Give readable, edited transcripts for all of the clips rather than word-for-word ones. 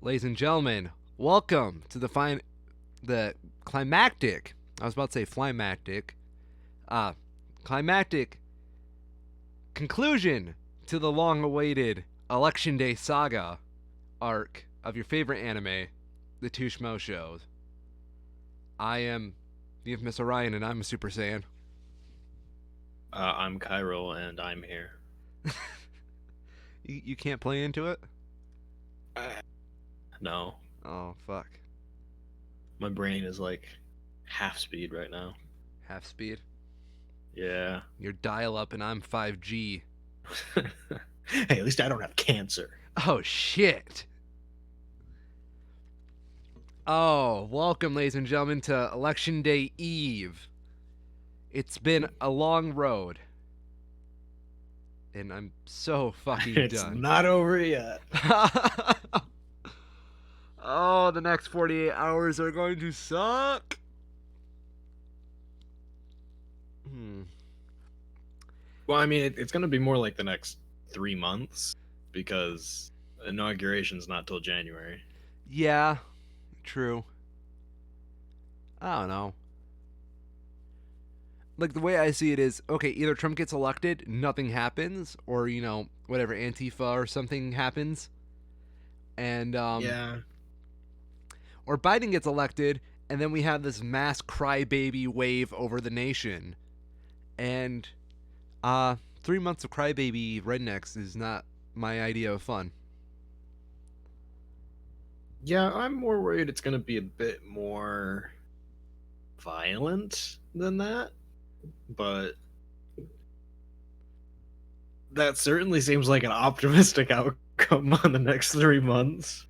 Ladies and gentlemen, welcome to the climactic. I was about to say climactic. Uh, climactic conclusion to the long-awaited Election Day saga arc of your favorite anime, the two Schmoes shows. I am the infamous Orion, and I'm a Super Saiyan. I'm Cairo, and I'm here. You can't play into it? Uh, no, Oh, fuck. my brain is like half speed right now. Half speed. Yeah. You're dial up, and I'm 5G. Hey, at least I don't have cancer. Oh, shit. Oh, welcome, ladies and gentlemen, to Election Day Eve. It's been a long road, and I'm so fucking It's done. not over yet. Oh, the next 48 hours are going to suck. Hmm. Well, I mean, it's going to be more like the next 3 months because inauguration's not till January. Yeah, true. I don't know. Like, the way I see it is, okay, either Trump gets elected, nothing happens, or, whatever, Antifa or something happens, and, Yeah. or Biden gets elected, and then we have this mass crybaby wave over the nation. And 3 months of crybaby rednecks is not my idea of fun. Yeah, I'm more worried it's going to be a bit more violent than that, but that certainly seems like an optimistic outcome on the next 3 months.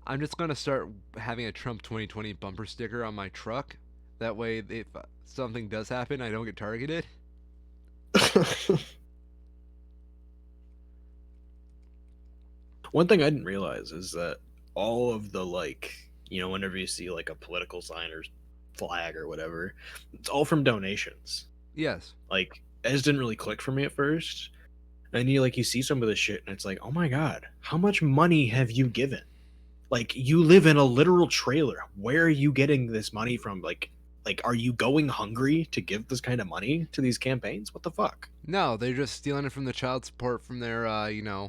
I'm just gonna start having a Trump 2020 bumper sticker on my truck. That way, if something does happen, I don't get targeted. One thing I didn't realize is that all of the whenever you see like a political sign or flag or whatever, it's all from donations. Yes. Like, it just didn't really click for me at first. And you see some of this shit and it's like, oh my god, how much money have you given? Like, you live in a literal trailer. Where are you getting this money from? Like, are you going hungry to give this kind of money to these campaigns? What the fuck? No, they're just stealing it from the child support from their, Yeah,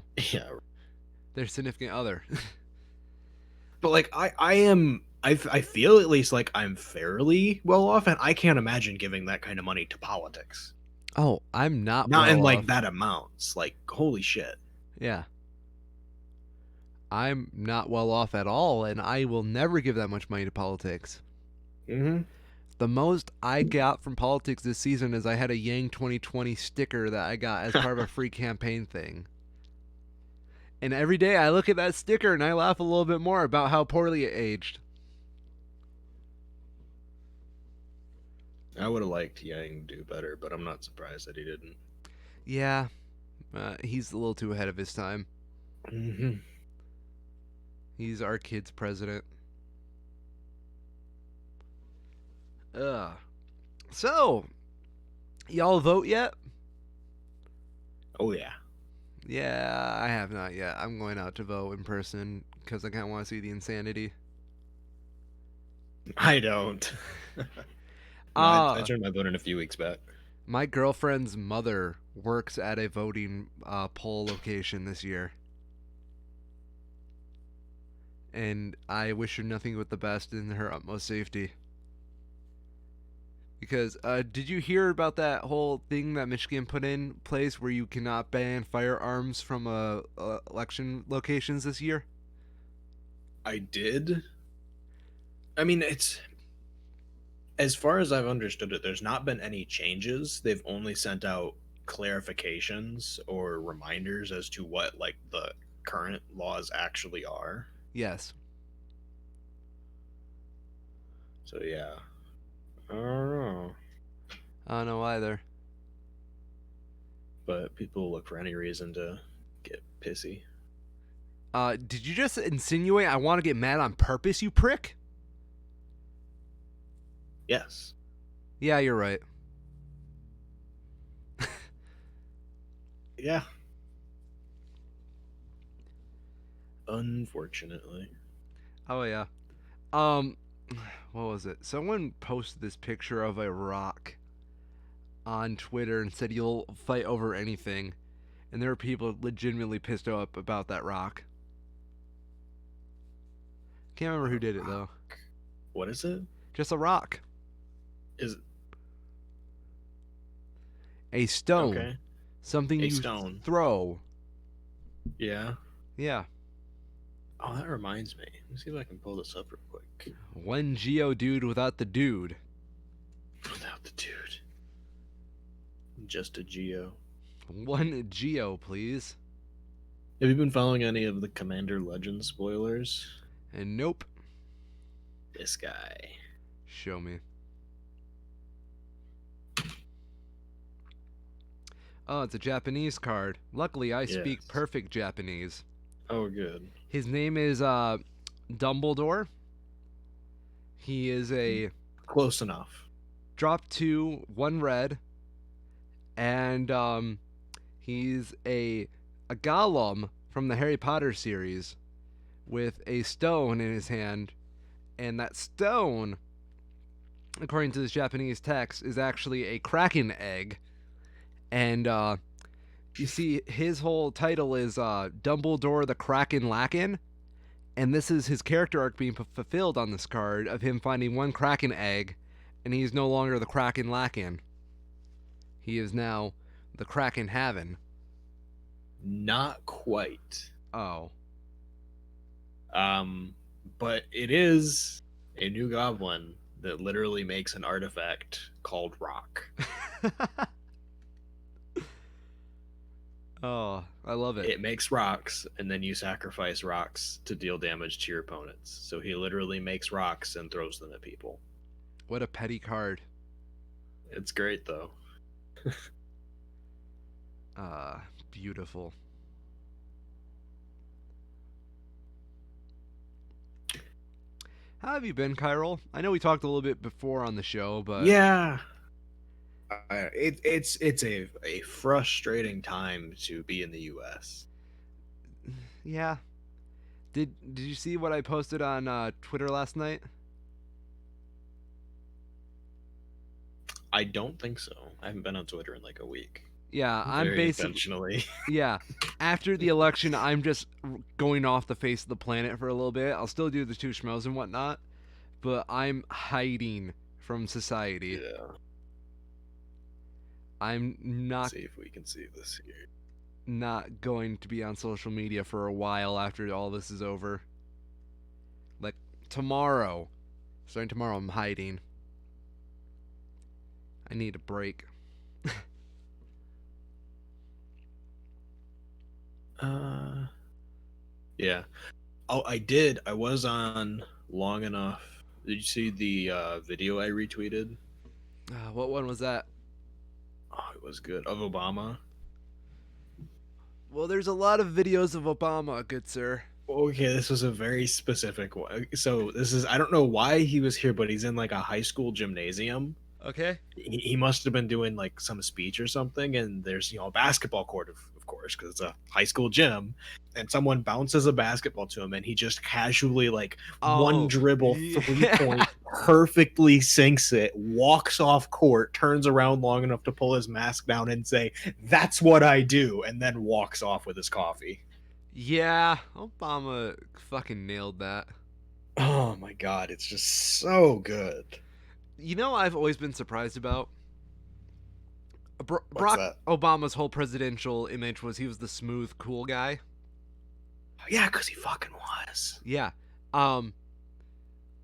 their significant other. but like I feel at least like I'm fairly well off, and I can't imagine giving that kind of money to politics. Oh, I'm not Not well in like off. that amounts. Like, holy shit. Yeah. I'm not well off at all, and I will never give that much money to politics. Mm-hmm. The most I got from politics this season is I had a Yang 2020 sticker that I got as part of a free campaign thing. And every day I look at that sticker and I laugh a little bit more about how poorly it aged. I would have liked Yang to do better, but I'm not surprised that he didn't. Yeah, he's a little too ahead of his time. Mm-hmm. He's our kid's president. Ugh. So, y'all vote yet? Oh yeah. Yeah, I have not yet. I'm going out to vote in person because I kind of want to see the insanity. I don't. No, I Uh, turned my vote in a few weeks back. my girlfriend's mother works at a voting poll location this year. And I wish her nothing but the best in her utmost safety. Because did you hear about that whole thing that Michigan put in place where you cannot ban firearms from election locations this year? I did. I mean, it's as far as I've understood it, there's not been any changes. They've only sent out clarifications or reminders as to what like the current laws actually are. Yes. So yeah. I don't know. I don't know either. But people look for any reason to get pissy. Did you just insinuate I want to get mad on purpose, you prick? Yes. Yeah, you're right. Yeah. Unfortunately. Oh yeah. Um, what was it? Someone posted this picture of a rock on Twitter and said you'll fight over anything, and there were people legitimately pissed off about that rock. Can't remember who did it though. What is it? Just a rock, Is a stone, okay. something A you stone. throw. Yeah. Yeah, Oh, that reminds me. Let me see if I can pull this up real quick. one Geodude without the dude. Without the dude. Just a Geo. One Geo, please. Have you been following any of the Commander Legends spoilers? And nope. This guy. Show me. Oh, it's a Japanese card. Luckily, I speak Yes. perfect Japanese. Oh, good. His name is Dumbledore. He is a Close enough. drop 2, 1 red, and he's a golem from the Harry Potter series with a stone in his hand, and that stone, according to this Japanese text, is actually a kraken egg. And you see, his whole title is Dumbledore the Kraken Lacken, and this is his character arc being fulfilled on this card of him finding one kraken egg, and he's no longer the Kraken Lacken. He is now the Kraken Haven. Not quite. Oh. But it is a new goblin that literally makes an artifact called rock. Oh, I love it. It makes rocks, and then you sacrifice rocks to deal damage to your opponents. So he literally makes rocks and throws them at people. What a petty card. It's great though. Beautiful. How have you been, Kyrol? I know we talked a little bit before on the show, but Yeah. It's a frustrating time to be in the U.S. yeah. Did you see what I posted on Twitter last night? I don't think so. I haven't been on Twitter in like a week. Yeah, I'm Very basically intentionally. yeah. After the election, I'm just going off the face of the planet for a little bit. I'll still do the two schmoes and whatnot, but I'm hiding from society. Yeah. I'm Let's not see if we can see this here. not going to be on social media for a while after all this is over. Like tomorrow, starting tomorrow, I'm hiding. I need a break. Yeah. Oh, I did. I was on long enough. Did you see the video I retweeted? What one was that? Oh, it was good. Of Obama. Well, there's a lot of videos of Obama, good sir. Okay, this was a very specific one. So this is I don't know why he was here, but he's in like a high school gymnasium. Okay. He must have been doing like some speech or something, and there's a basketball court of course because it's a high school gym, and someone bounces a basketball to him, and he just casually like one Oh, dribble yeah. 3 point perfectly sinks it, walks off court, turns around long enough to pull his mask down and say, "That's what I do," and then walks off with his coffee. Yeah, Obama fucking nailed that. Oh my god, it's just so good. You know, I've always been surprised about What's Barack that? Obama's whole presidential image was he was the smooth, cool guy. Yeah, because he fucking was. Yeah. Um,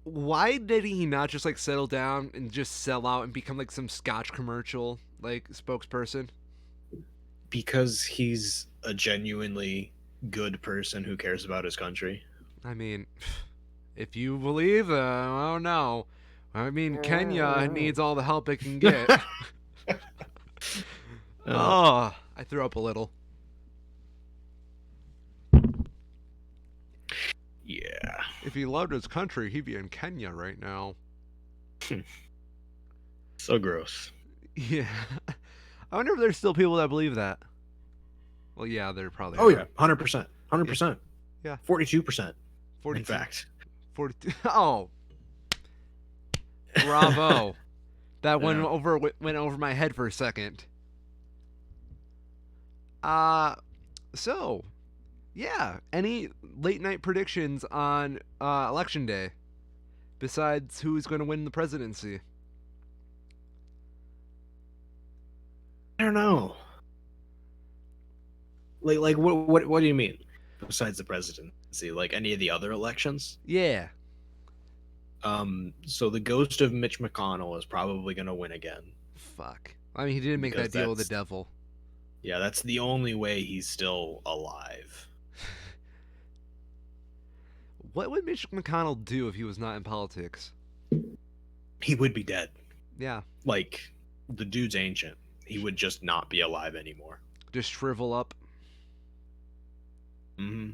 why did he not just like settle down and just sell out and become like some Scotch commercial like spokesperson? Because he's a genuinely good person who cares about his country. I mean, if you believe that, I don't know. I mean, Kenya needs all the help it can get. Oh, I threw up a little. Yeah. If he loved his country, he'd be in Kenya right now. So gross. Yeah. I wonder if there's still people that believe that. Well, yeah, there probably Oh are. yeah, 100%. 100%. Yeah, 42%, in 42, fact. 42. Oh, bravo! That Yeah. went over my head for a second. Uh so yeah. Any late night predictions on election day besides who's going to win the presidency? I don't know. Like what do you mean? Besides the presidency, like any of the other elections? Yeah. So the ghost of Mitch McConnell is probably going to win again Fuck. I mean, he didn't make because that deal with the that's devil. yeah, that's the only way he's still alive. What would Mitch McConnell do if he was not in politics? He would be dead. Yeah, Like the dude's ancient. He would just not be alive anymore. just shrivel up. Hmm.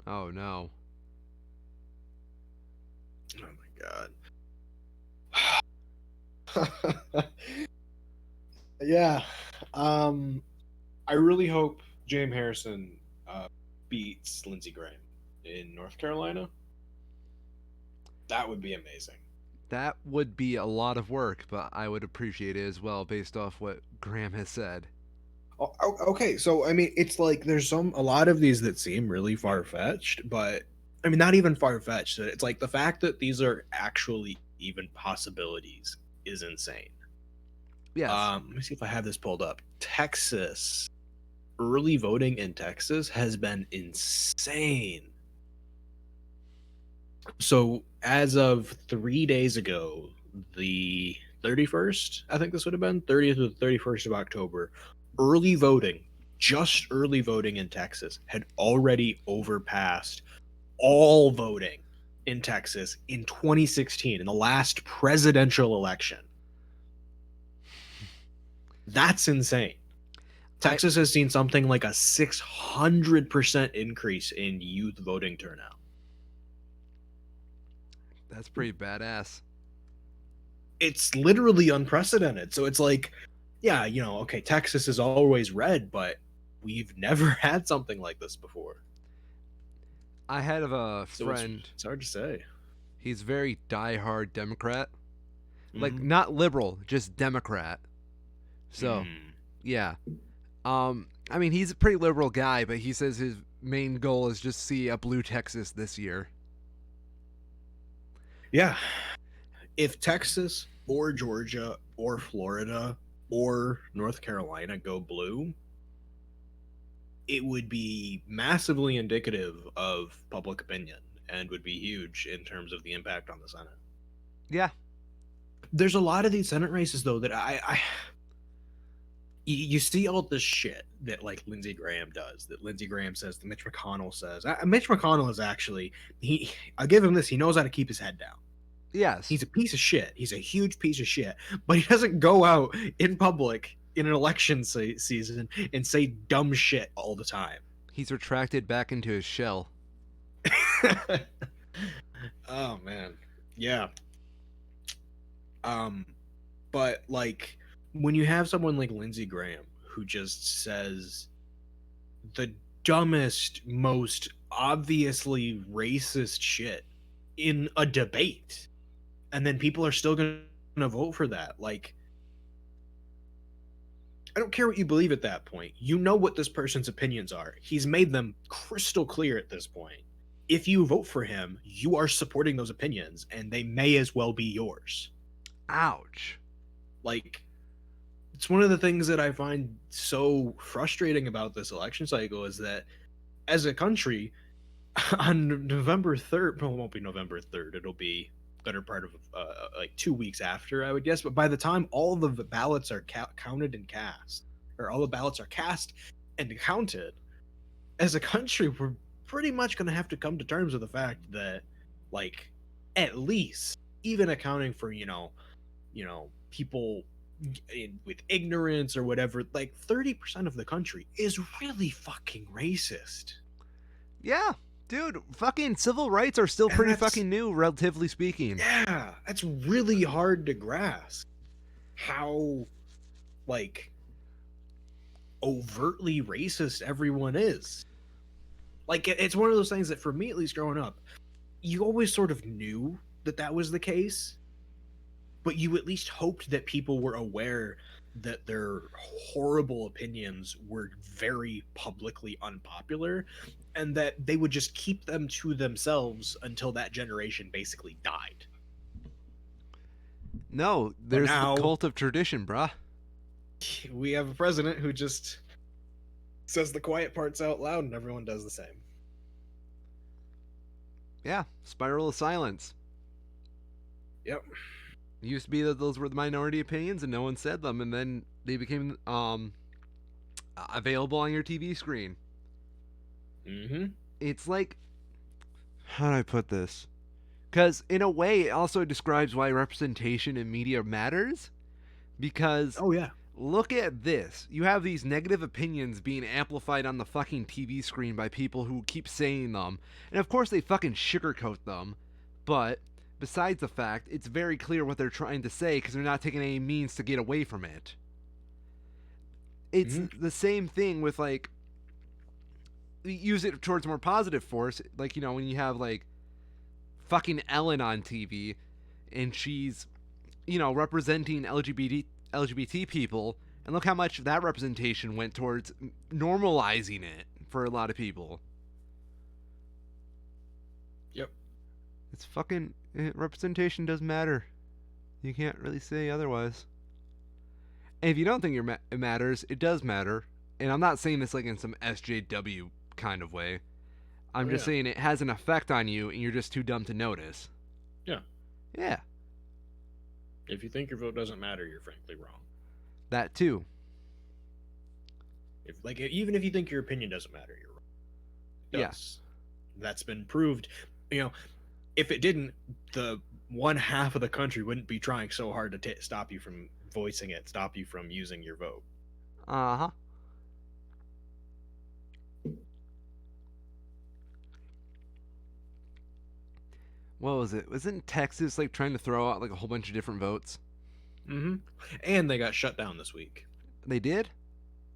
Oh no. Oh my god. Yeah. Um, I really hope James Harrison beats Lindsey Graham in North Carolina. That would be amazing. That would be a lot of work, but I would appreciate it as well based off what Graham has said. Okay, so I mean, it's like there's a lot of these that seem really far fetched, but I mean, not even far fetched. It's like the fact that these are actually even possibilities is insane. Yes. Let me see if I have this pulled up. Texas, early voting in Texas has been insane. So as of 3 days ago, the 31st, I think this would have been 30th or 31st of October, early voting, just early voting in Texas had already overpassed all voting in Texas in 2016 in the last presidential election. That's insane. I Texas has seen something like a 600% increase in youth voting turnout. That's pretty badass. It's literally unprecedented. So it's like, yeah, okay, Texas is always red, but we've never had something like this before. I had a So it's friend. it's hard to say. He's very diehard Democrat. Like Hmm. not liberal, just Democrat. So, Mm. yeah. I mean, he's a pretty liberal guy, but he says his main goal is just see a blue Texas this year. Yeah, if Texas or Georgia or Florida or North Carolina go blue, it would be massively indicative of public opinion and would be huge in terms of the impact on the Senate. Yeah. There's a lot of these Senate races though that you see all this shit that like Lindsey Graham does, that Lindsey Graham says, that Mitch McConnell says. Mitch McConnell is actually he. I'll give him this. He knows how to keep his head down. Yes. He's a piece of shit. He's a huge piece of shit, but he doesn't go out in public in an election season and say dumb shit all the time. He's retracted back into his shell. Oh man, yeah. Um, but like when you have someone like Lindsey Graham who just says the dumbest, most obviously racist shit in a debate, and then people are still going to vote for that. Like, I don't care what you believe at that point. You know what this person's opinions are. He's made them crystal clear at this point. If you vote for him, you are supporting those opinions, and they may as well be yours. Ouch. Like, it's one of the things that I find so frustrating about this election cycle is that as a country, on November 3rd, well, it won't be November 3rd, it'll be better part of like 2 weeks after, I would guess. But by the time all the ballots are counted and cast, or all the ballots are cast and counted, as a country, we're pretty much going to have to come to terms with the fact that, like, at least, even accounting for, people with ignorance or whatever, like 30% of the country is really fucking racist. Yeah. Dude, fucking civil rights are still And pretty that's, fucking new, relatively speaking. yeah, that's really hard to grasp how, like, overtly racist everyone is. Like it's one of those things that for me, at least growing up, you always sort of knew that that was the case, but you at least hoped that people were aware that their horrible opinions were very publicly unpopular and that they would just keep them to themselves until that generation basically died. No, But there's the now cult of tradition, bruh. we have a president who just says the quiet parts out loud and everyone does the same. Yeah, spiral of silence. Yep. It used to be that those were the minority opinions and no one said them, and then they became available on your TV screen. Mm-hmm. It's like, how do I put this? Because in a way, it also describes why representation in media matters. Because Oh yeah. look at this. You have these negative opinions being amplified on the fucking TV screen by people who keep saying them. And of course, they fucking sugarcoat them. But besides the fact, it's very clear what they're trying to say because they're not taking any means to get away from it. It's Mm-hmm. the same thing with, like, use it towards more positive force. Like, when you have, like, fucking Ellen on TV and she's, representing LGBT people, and look how much that representation went towards normalizing it for a lot of people. Yep. It's fucking representation does matter. You can't really say otherwise. And if you don't think it matters, it does matter. And I'm not saying this like in some SJW kind of way. I'm Oh just yeah. saying it has an effect on you, and you're just too dumb to notice. Yeah. Yeah, If you think your vote doesn't matter, you're frankly wrong. that too. If like even if you think your opinion doesn't matter, you're wrong. It Yeah. does. That's been proved. You know, if it didn't, the one half of the country wouldn't be trying so hard to stop you from voicing it, stop you from using your vote. Uh huh. What was it? Wasn't Texas like trying to throw out like a whole bunch of different votes? Mm-hmm. And they got shut down this week. They did?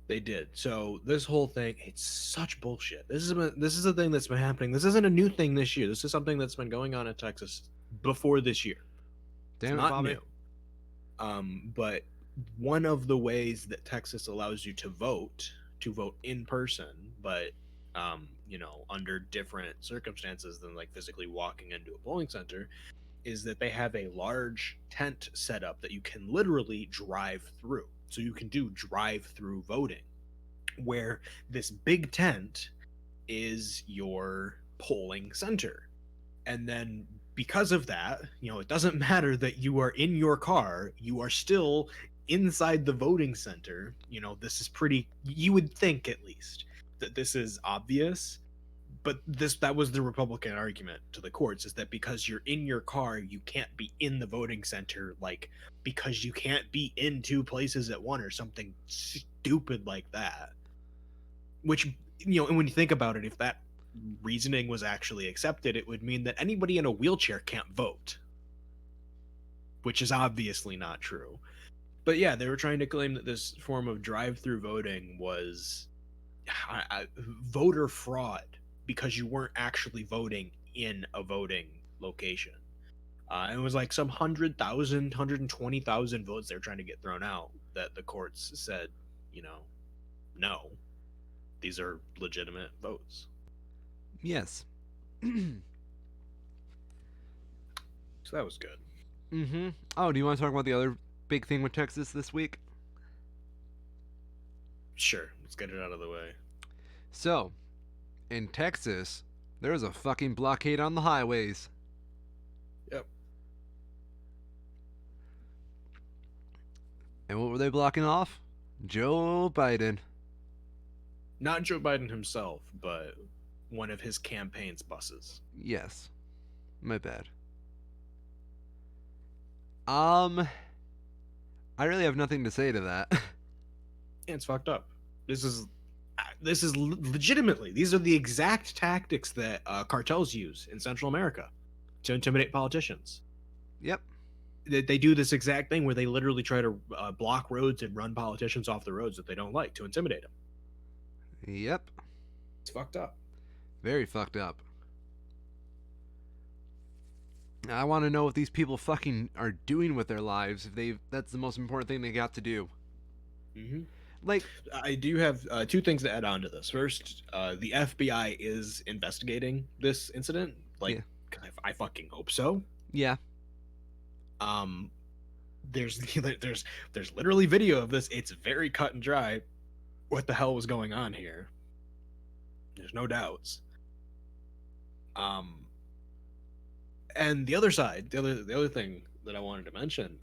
They did. So this whole thing, it's such bullshit. This is a thing that's been happening. This isn't a new thing this year. This is something that's been going on in Texas before this year. It's Damn it, not Bobby. new. But one of the ways that Texas allows you to vote in person, but under different circumstances than like physically walking into a polling center, is that they have a large tent set up that you can literally drive through. So you can do drive-through voting, where this big tent is your polling center. And then because of that, it doesn't matter that you are in your car, you are still inside the voting center. This is pretty, you would think at least that this is obvious, but that was the Republican argument to the courts, is that because you're in your car, you can't be in the voting center, like because you can't be in two places at one or something stupid like that. Which, and when you think about it, if that reasoning was actually accepted, it would mean that anybody in a wheelchair can't vote, which is obviously not true. But yeah, they were trying to claim that this form of drive-through voting was voter fraud because you weren't actually voting in a voting location. And it was like some 100,000, 120,000 votes they were trying to get thrown out that the courts said, no, these are legitimate votes. Yes. So that was good. Mm-hmm. Oh, do you want to talk about the other big thing with Texas this week? Sure, let's get it out of the way. So, in Texas, there's a fucking blockade on the highways. Yep. And what were they blocking off? Joe Biden. Not Joe Biden himself, but one of his campaign's buses. Yes. My bad. I really have nothing to say to that. Yeah, it's fucked up. This is legitimately, these are the exact tactics that cartels use in Central America to intimidate politicians. Yep. They do this exact thing where they literally try to block roads and run politicians off the roads that they don't like to intimidate them. Yep. It's fucked up. Very fucked up. I want to know what these people fucking are doing with their lives. If they, that's the most important thing they got to do. Hmm. Like, I do have two things to add on to this. First, the FBI is investigating this incident. yeah, Like, I fucking hope so. yeah, Um, there's there's literally video of this. It's very cut and dry. What the hell was going on here? There's no doubts. Um, and the other side, the other thing that I wanted to mention,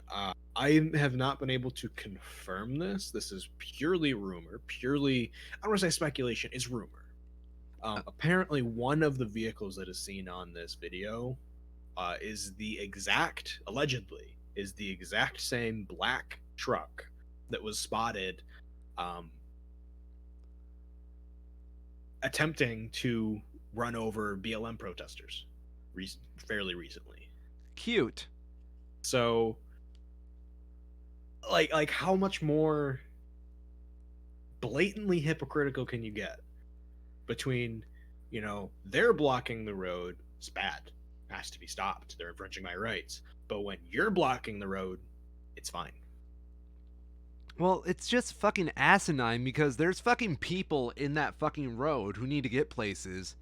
I have not been able to confirm this. This is purely rumor, purely I don't want to say speculation. It's rumor. Apparently, one of the vehicles that is seen on this video is the exact, allegedly, is the exact same black truck that was spotted um, attempting to run over BLM protesters fairly recently. cute. So, like how much more blatantly hypocritical can you get between, they're blocking the road, it's bad, has to be stopped, they're infringing my rights, but when you're blocking the road, it's fine. Well, it's just fucking asinine because there's fucking people in that fucking road who need to get places.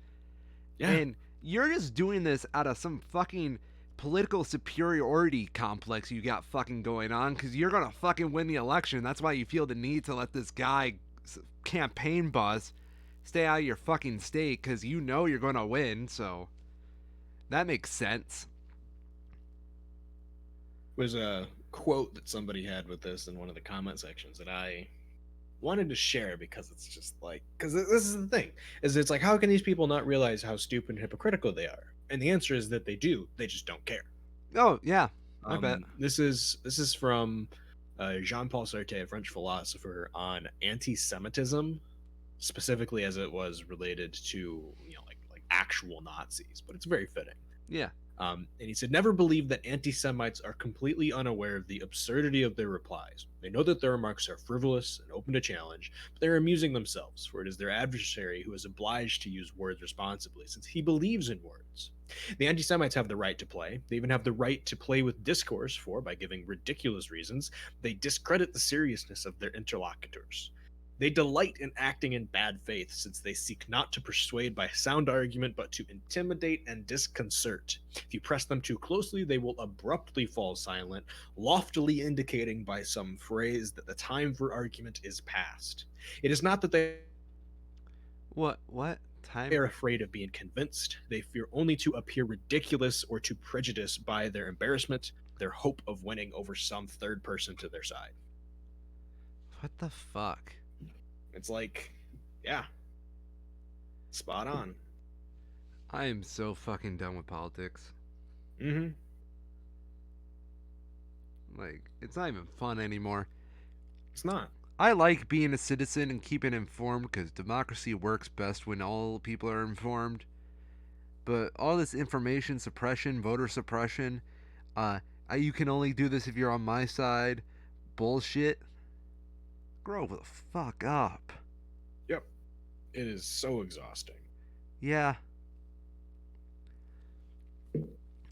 Yeah. And you're just doing this out of some fucking political superiority complex you got fucking going on because you're gonna fucking win the election. That's why you feel the need to let this guy, campaign boss, stay out of your fucking state because you know you're gonna win. So that makes sense. Was a quote that somebody had with this in one of the comment sections that I wanted to share because it's just like, because this is the thing, is it's like, how can these people not realize how stupid and hypocritical they are? And the answer is that they do, they just don't care. Oh yeah, I bet. This is from Jean-Paul Sartre, a French philosopher, on anti-Semitism, specifically as it was related to, like actual Nazis, but it's very fitting. Yeah. And he said, never believe that anti Semites are completely unaware of the absurdity of their replies. They know that their remarks are frivolous and open to challenge, but they are amusing themselves, for it is their adversary who is obliged to use words responsibly, since he believes in words. The anti Semites have the right to play. They even have the right to play with discourse, for by giving ridiculous reasons, they discredit the seriousness of their interlocutors. They delight in acting in bad faith, since they seek not to persuade by sound argument, but to intimidate and disconcert. If you press them too closely, they will abruptly fall silent, loftily indicating by some phrase that the time for argument is past. It is not that they What? What time? are afraid of being convinced. They fear only to appear ridiculous or to prejudice by their embarrassment, their hope of winning over some third person to their side. What the fuck? It's like, yeah, spot on. I am so fucking done with politics. Mm-hmm. Like, it's not even fun anymore. It's not. I like being a citizen and keeping informed because democracy works best when all people are informed. But all this information suppression, voter suppression, uh, you can only do this if you're on my side, bullshit. Grow the fuck up. Yep. It is so exhausting. Yeah.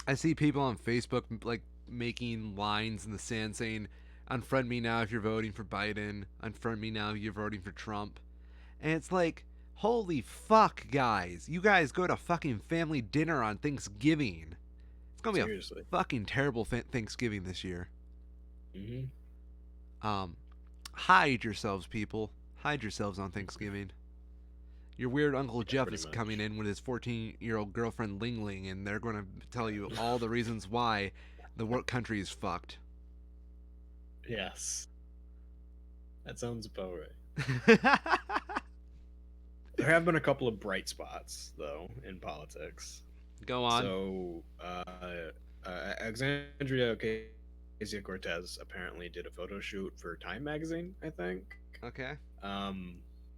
I see people on Facebook like making lines in the sand saying, unfriend me now if you're voting for Biden, unfriend me now if you're voting for Trump. And it's like, holy fuck, guys. You guys go to fucking family dinner on Thanksgiving. It's gonna be a Seriously. fucking terrible Thanksgiving this year. Mm-hmm. Hide yourselves, people. Hide yourselves on Thanksgiving. Your weird Uncle Yeah, Jeff pretty is much. coming in with his 14-year-old girlfriend Ling Ling, and they're going to tell you all the reasons why the work country is fucked. Yes. That sounds about right. There have been a couple of bright spots, though, in politics. Go on. So, Alexandria Ocasio Cortez apparently did a photo shoot for Time magazine, I think. Okay.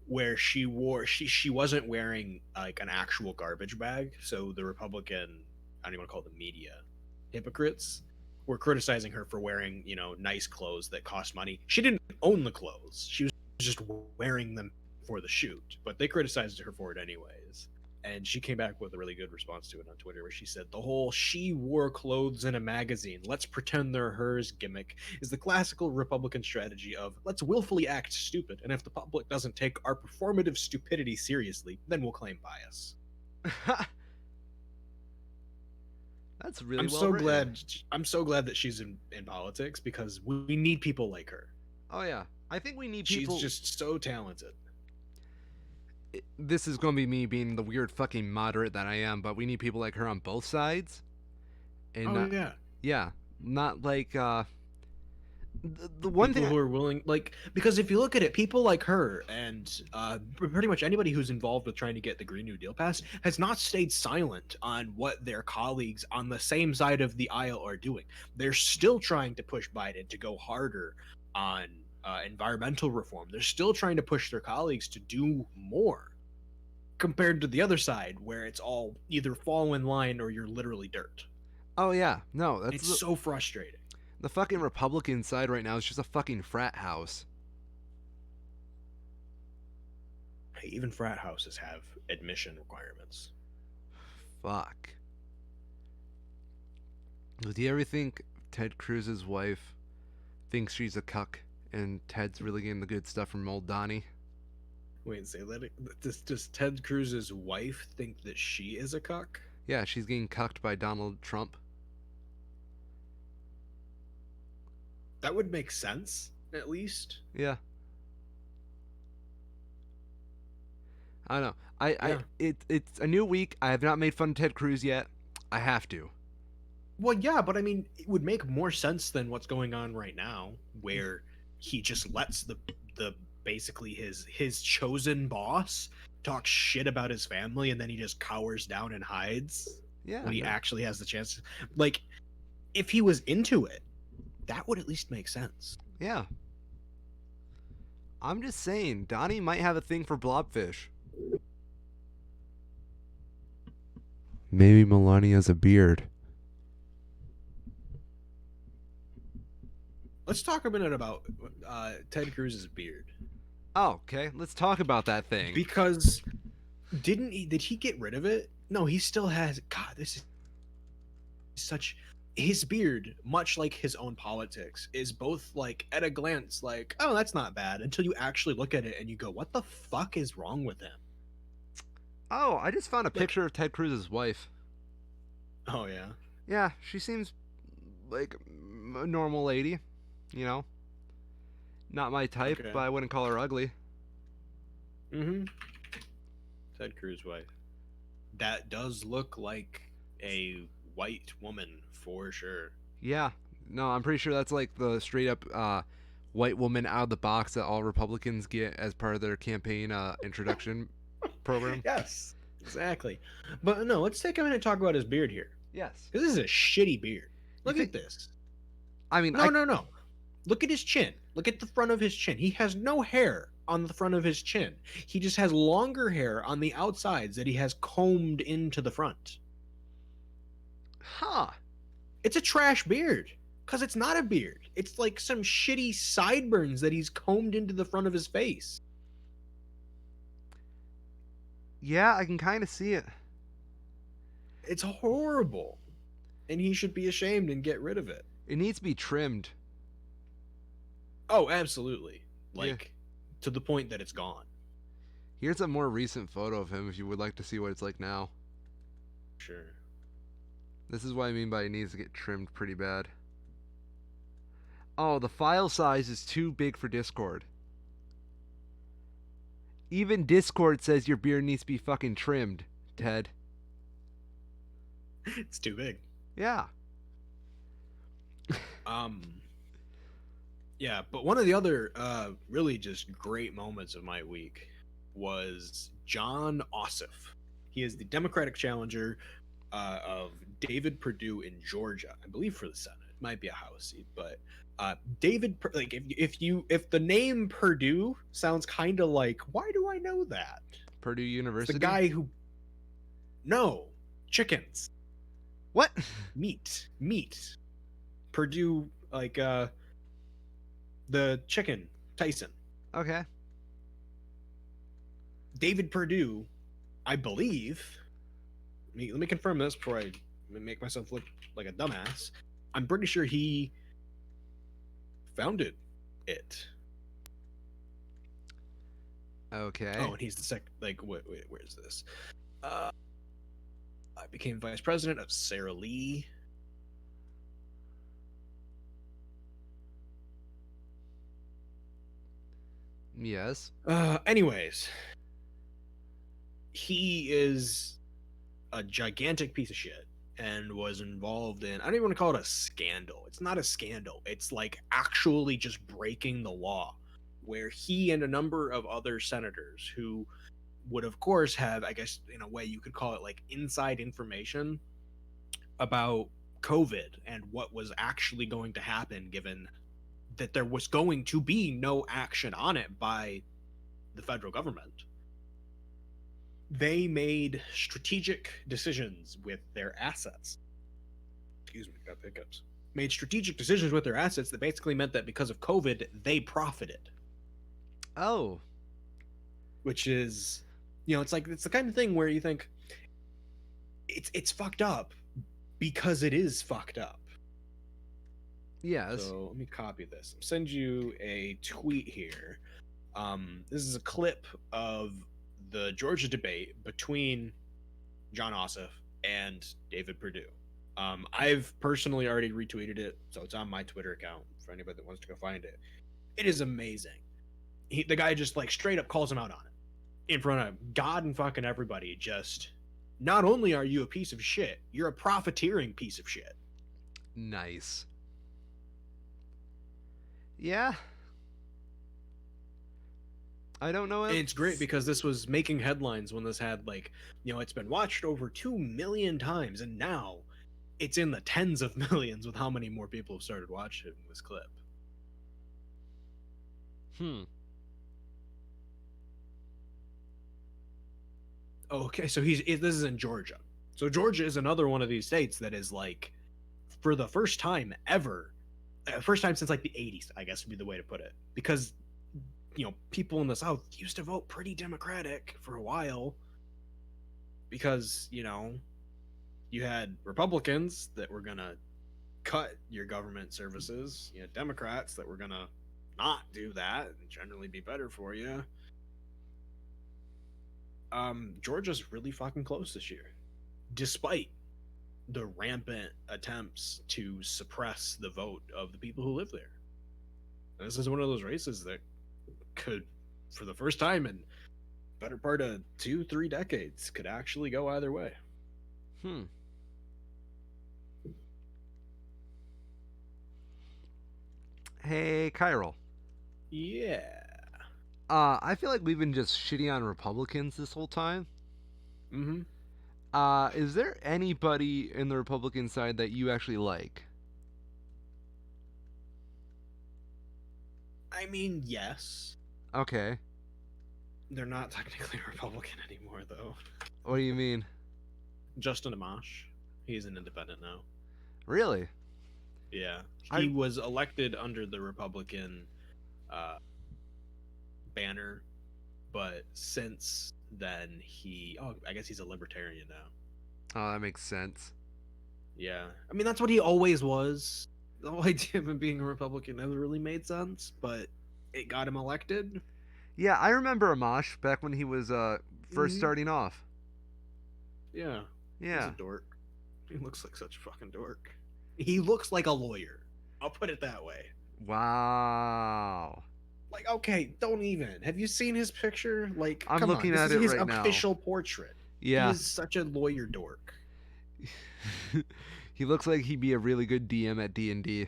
Where she wasn't wearing like an actual garbage bag, so the Republican, I don't even want to call them media hypocrites, were criticizing her for wearing nice clothes that cost money. She didn't own the clothes; she was just wearing them for the shoot, but they criticized her for it anyways. And she came back with a really good response to it on Twitter, where she said, "The whole 'she wore clothes in a magazine, let's pretend they're hers' gimmick is the classical Republican strategy of let's willfully act stupid, and if the public doesn't take our performative stupidity seriously, then we'll claim bias." That's really I'm well so written. glad. I'm so glad that she's in politics because we need people like her. Oh yeah, I think we need She's people. just so talented. This is gonna be me being the weird fucking moderate that I am, but we need people like her on both sides, and Oh not, yeah, yeah, not like the one people thing. who are willing, like, because if you look at it, people like her and pretty much anybody who's involved with trying to get the Green New Deal passed has not stayed silent on what their colleagues on the same side of the aisle are doing. They're still trying to push Biden to go harder on environmental reform. They're still trying to push their colleagues to do more compared to the other side where it's all either fall in line or you're literally dirt. Oh yeah, no, that's It's so frustrating. the fucking Republican side right now is just a fucking frat house. Hey, even frat houses have admission requirements. Fuck. Do you ever think Ted Cruz's wife thinks she's a cuck and Ted's really getting the good stuff from old Donnie? Wait, say that. Does Ted Cruz's wife think that she is a cuck? Yeah, she's getting cucked by Donald Trump. That would make sense, at least. Yeah. I don't know. Yeah. It's a new week. I have not made fun of Ted Cruz yet. I have to. Well, yeah, but I mean, it would make more sense than what's going on right now, where he just lets the basically his chosen boss talk shit about his family, and then he just cowers down and hides Yeah, when he no. actually has the chance. Like, if he was into it, that would at least make sense. Yeah. I'm just saying, Donnie might have a thing for blobfish. Maybe Melania's a beard. Let's talk a minute about Ted Cruz's beard, Oh, okay. Let's talk about that thing. because did he get rid of it? No, he still has. God, this is such. His beard, much like his own politics, is both like at a glance like, oh, that's not bad, until you actually look at it and you go, what the fuck is wrong with him? Oh, I just found a Like, picture of Ted Cruz's wife. oh yeah, Yeah, she seems like a normal lady. You know, not my type, okay, but I wouldn't call her ugly. mm-hmm. Ted Cruz wife. That does look like a white woman for sure. Yeah. No, I'm pretty sure that's like the straight up white woman out of the box that all Republicans get as part of their campaign introduction program. Yes, exactly. But no, let's take a minute to talk about his beard here. Yes. This is a shitty beard. You Look think? at this. I mean, No, no, no. Look at his chin. Look at the front of his chin. He has no hair on the front of his chin. He just has longer hair on the outsides that he has combed into the front. huh? It's a trash beard. Because it's not a beard. It's like some shitty sideburns that he's combed into the front of his face. Yeah, I can kind of see it. It's horrible. And he should be ashamed and get rid of it. It needs to be trimmed. Oh, absolutely. Yeah. Like, to the point that it's gone. Here's a more recent photo of him if you would like to see what it's like now. Sure. This is what I mean by it needs to get trimmed pretty bad. Oh, the file size is too big for Discord. Even Discord says your beard needs to be fucking trimmed, Ted. It's too big. Yeah. Um Yeah, but one of the other really just great moments of my week was John Ossoff. He is the Democratic challenger of David Perdue in Georgia, I believe, for the Senate. It might be a House seat, but like if the name Perdue sounds kind of like, why do I know that? Purdue It's University. the guy who no chickens What? meat Purdue, like the chicken Tyson. Okay. David Perdue I believe. Let me confirm this before I make myself look like a dumbass. I'm pretty sure he founded it. Oh, Okay. and he's the second. Like, wait, where is this? Uh, I became vice president of Sara Lee. Yes. Anyways, he is a gigantic piece of shit and was involved in, I don't even want to call it a scandal. It's not a scandal. It's like actually just breaking the law, where he and a number of other senators who would of course have, I guess in a way you could call it like inside information about COVID and what was actually going to happen, given that there was going to be no action on it by the federal government. They made strategic decisions with their assets. Excuse me, got hiccups. Made strategic decisions with their assets that basically meant that because of COVID, they profited, Oh, which is, it's like it's the kind of thing where you think it's fucked up because it is fucked up. yes. So let me copy this. Send you a tweet here. This is a clip of the Georgia debate between John Ossoff and David Perdue. I've personally already retweeted it, so it's on my Twitter account for anybody that wants to go find it. It is amazing. The guy just like straight up calls him out on it in front of God and fucking everybody. Just, not only are you a piece of shit, you're a profiteering piece of shit. Nice. Yeah. I don't know. And it's great because this was making headlines when this had like, it's been watched over 2 million times, and now it's in the tens of millions with how many more people have started watching this clip. Hmm. Okay, so this is in Georgia. So Georgia is another one of these states that is like, for the first time ever, first time since like the 80s, I guess would be the way to put it, because people in the South used to vote pretty Democratic for a while because you had Republicans that were gonna cut your government services, you had Democrats that were gonna not do that and generally be better for you. Georgia's really fucking close this year, despite the rampant attempts to suppress the vote of the people who live there. And this is one of those races that could, for the first time in better part of 2-3 decades, could actually go either way. Hmm. Hey, Kyril. Yeah. I feel like we've been just shitting on Republicans this whole time. Mm-hmm. Is there anybody in the Republican side that you actually like? I mean, yes. Okay. They're not technically a Republican anymore, though. What do you mean? Justin Amash. He's an independent now. Really? Yeah. He I was elected under the Republican uh, banner, but since then I guess he's a libertarian now. Oh, that makes sense. Yeah. I mean, that's what he always was. The whole idea of him being a Republican never really made sense, but it got him elected. Yeah, I remember Amash back when he was first Mm-hmm. starting off. Yeah. He's a Yeah. dork. He looks like such a fucking dork. He looks like a lawyer. I'll put it that way. Wow. Like, okay, don't even. Have you seen his picture? Like, I'm come on. looking This at is it his right now. official portrait. He Yeah. is such a lawyer dork. He looks like he'd be a really good DM at D&D.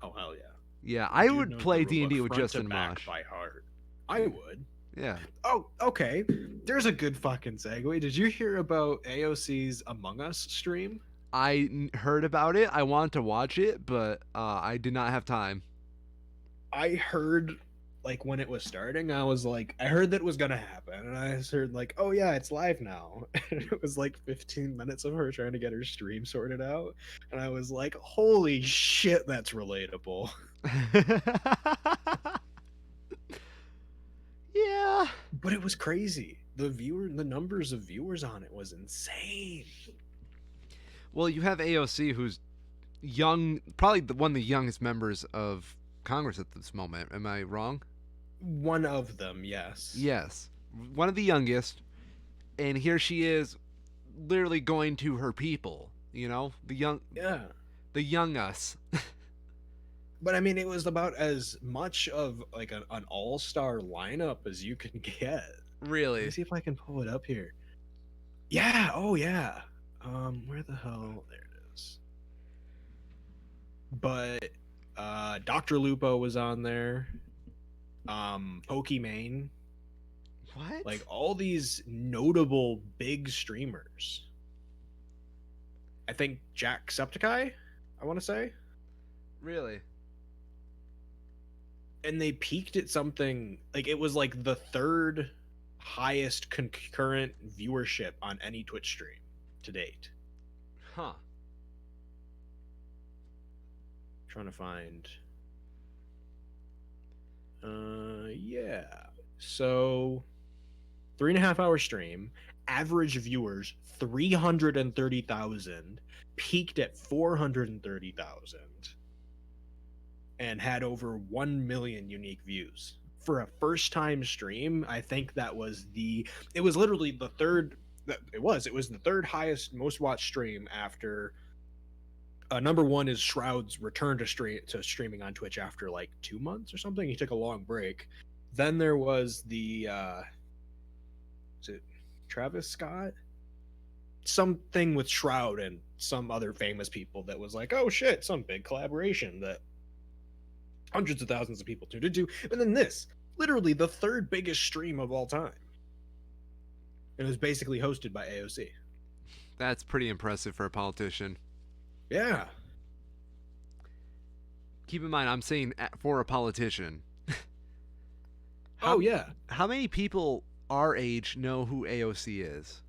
Oh, hell yeah. Yeah, The I dude would knows play the rulebook D&D with front to Justin back Amash. by heart. I would. Yeah. Oh, okay. There's a good fucking segue. Did you hear about AOC's Among Us stream? I heard about it. I wanted to watch it, but I did not have time. I heard, like, when it was starting, I was like, I heard that it was gonna happen, and I heard like, oh yeah, it's live now. And it was like 15 minutes of her trying to get her stream sorted out, and I was like, holy shit, that's relatable. Yeah. But it was crazy. the numbers of viewers on it was insane. Well, you have AOC, who's young, probably one of the youngest members of Congress at this moment. Am I wrong? One of them, yes. Yes, one of the youngest, and here she is, literally going to her people. You know, Yeah. the young us. But I mean, it was about as much of like an all-star lineup as you can get. Let me Really? see if I can pull it up here. Yeah, oh yeah. Where the hell? There it is. But Dr. Lupo was on there. Pokimane, like What? all these notable big streamers. I think Jacksepticeye, I want to say. Really? And they peaked at something like it was like the third highest concurrent viewership on any Twitch stream to date. Huh. Trying to find yeah. So 3.5 hour stream, average viewers 330,000, peaked at 430,000, and had over 1 million unique views. For a first time stream, I think it was literally the third, it was the third highest most watched stream after number one is Shroud's return to streaming on Twitch after like 2 months or something. He took a long break. Then there was the is it Travis Scott? Something with Shroud and some other famous people that was like, oh shit, some big collaboration that hundreds of thousands of people tuned into. And then this, literally the third biggest stream of all time. It was basically hosted by AOC. That's pretty impressive for a politician. Yeah. Keep in mind, I'm saying for a politician. Oh how, yeah. how many people our age know who AOC is?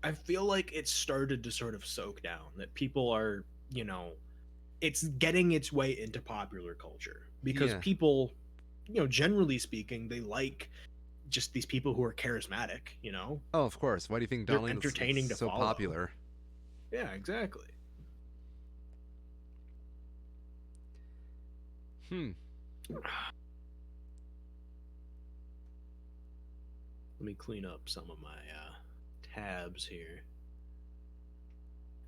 I feel like it started to sort of soak down that people are, it's getting its way into popular culture because Yeah. people, generally speaking, they like just these people who are charismatic. Oh, of course. Why do you think They're Darling is entertaining to so follow. popular? Yeah, exactly. Hmm. Let me clean up some of my tabs here.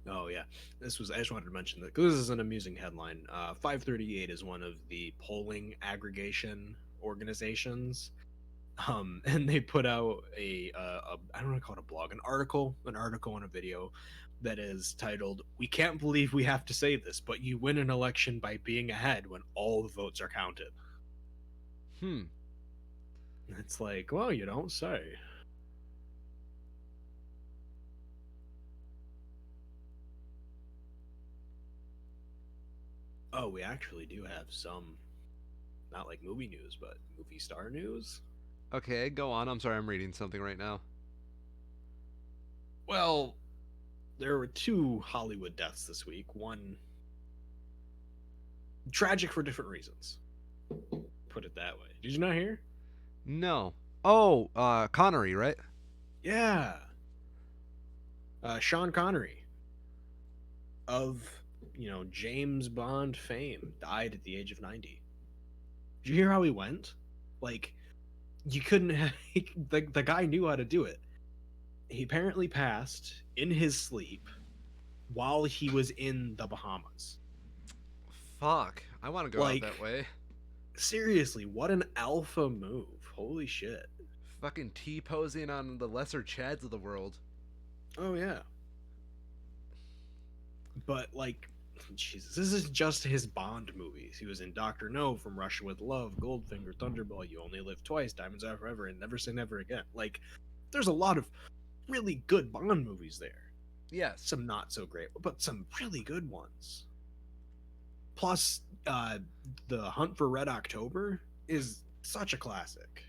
Oh yeah, I just wanted to mention that because this is an amusing headline. 538 is one of the polling aggregation organizations, and they put out a I don't want to call it a blog, an article and a video that is titled "We can't believe we have to say this, but you win an election by being ahead when all the votes are counted." Hmm. It's like, well, you don't say. Oh, we actually do have some, not like movie news, but movie star news. Okay, go on. I'm sorry, I'm reading something right now. Well, there were two Hollywood deaths this week. One tragic for different reasons. Put it that way. Did you not hear? No. Oh, Connery, right? Yeah. Sean Connery of, James Bond fame died at the age of 90. Did you hear how he went? Like, you couldn't have, the guy knew how to do it. He apparently passed in his sleep while he was in the Bahamas. Fuck. I want to go out Like, that way. seriously, what an alpha move. Holy shit. Fucking T-posing on the lesser Chads of the world. Oh, yeah. But, like, Jesus, this is just his Bond movies. He was in Dr. No, From Russia with Love, Goldfinger, Thunderball, You Only Live Twice, Diamonds Are Forever, and Never Say Never Again. Like, there's a lot of really good Bond movies there. Yes. Some not so great, but some really good ones. Plus, The Hunt for Red October is such a classic.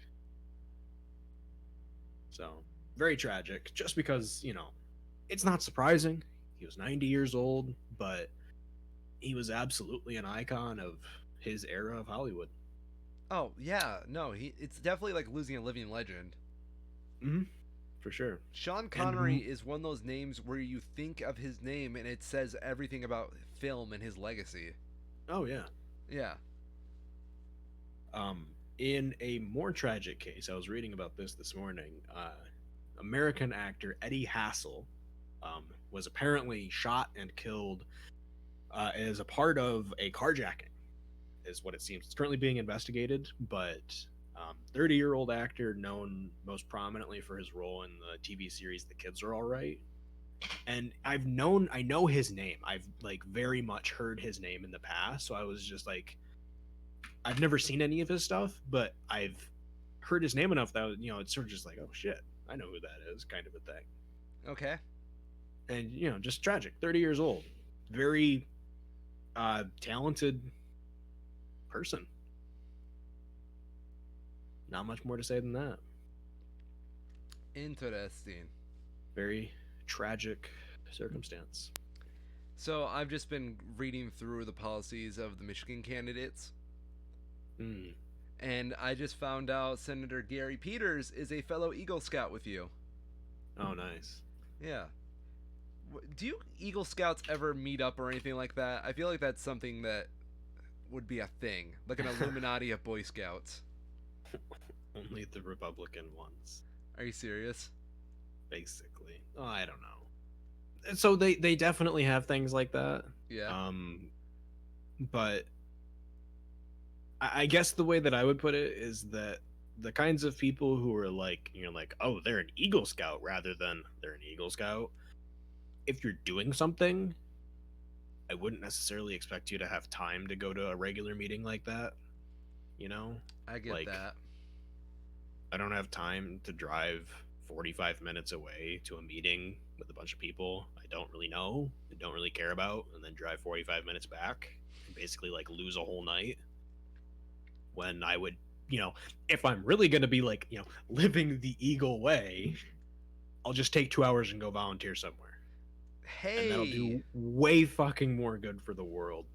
So, very tragic, just because, it's not surprising. He was 90 years old, but he was absolutely an icon of his era of Hollywood. Oh yeah, no, it's definitely like losing a living legend. Hmm. For sure. Sean And Connery is one of those names where you think of his name and it says everything about film and his legacy. oh yeah. Yeah. In a more tragic case, I was reading about this morning. American actor Eddie Hassel was apparently shot and killed as a part of a carjacking, is what it seems. It's currently being investigated, but 30-year-old actor known most prominently for his role in the TV series The Kids Are All Right. And I know his name. I've like very much heard his name in the past, so I was just like, I've never seen any of his stuff, but I've heard his name enough that it's sort of just like, oh shit, I know who that is, kind of a thing. Okay. And just tragic. 30 years old, very talented person. Not much more to say than that. Interesting. Very tragic circumstance. So I've just been reading through the policies of the Michigan candidates, Mm. and I just found out Senator Gary Peters is a fellow Eagle Scout with you. Oh, nice. Yeah. Do you Eagle Scouts ever meet up or anything like that? I feel like that's something that would be a thing, like an Illuminati of Boy Scouts. Only the Republican ones, Are you serious? basically. Oh, I don't know. So they definitely have things like that. Yeah. Um, but I guess the way that I would put it is that the kinds of people who are like, like, oh, they're an Eagle Scout rather than they're an Eagle Scout. If you're doing something, I wouldn't necessarily expect you to have time to go to a regular meeting like that. You know, I get like that. I don't have time to drive 45 minutes away to a meeting with a bunch of people I don't really know, and don't really care about, and then drive 45 minutes back and basically like lose a whole night. When I would, if I'm really going to be like, living the Eagle way, I'll just take 2 hours and go volunteer somewhere. And that'll Hey, do way fucking more good for the world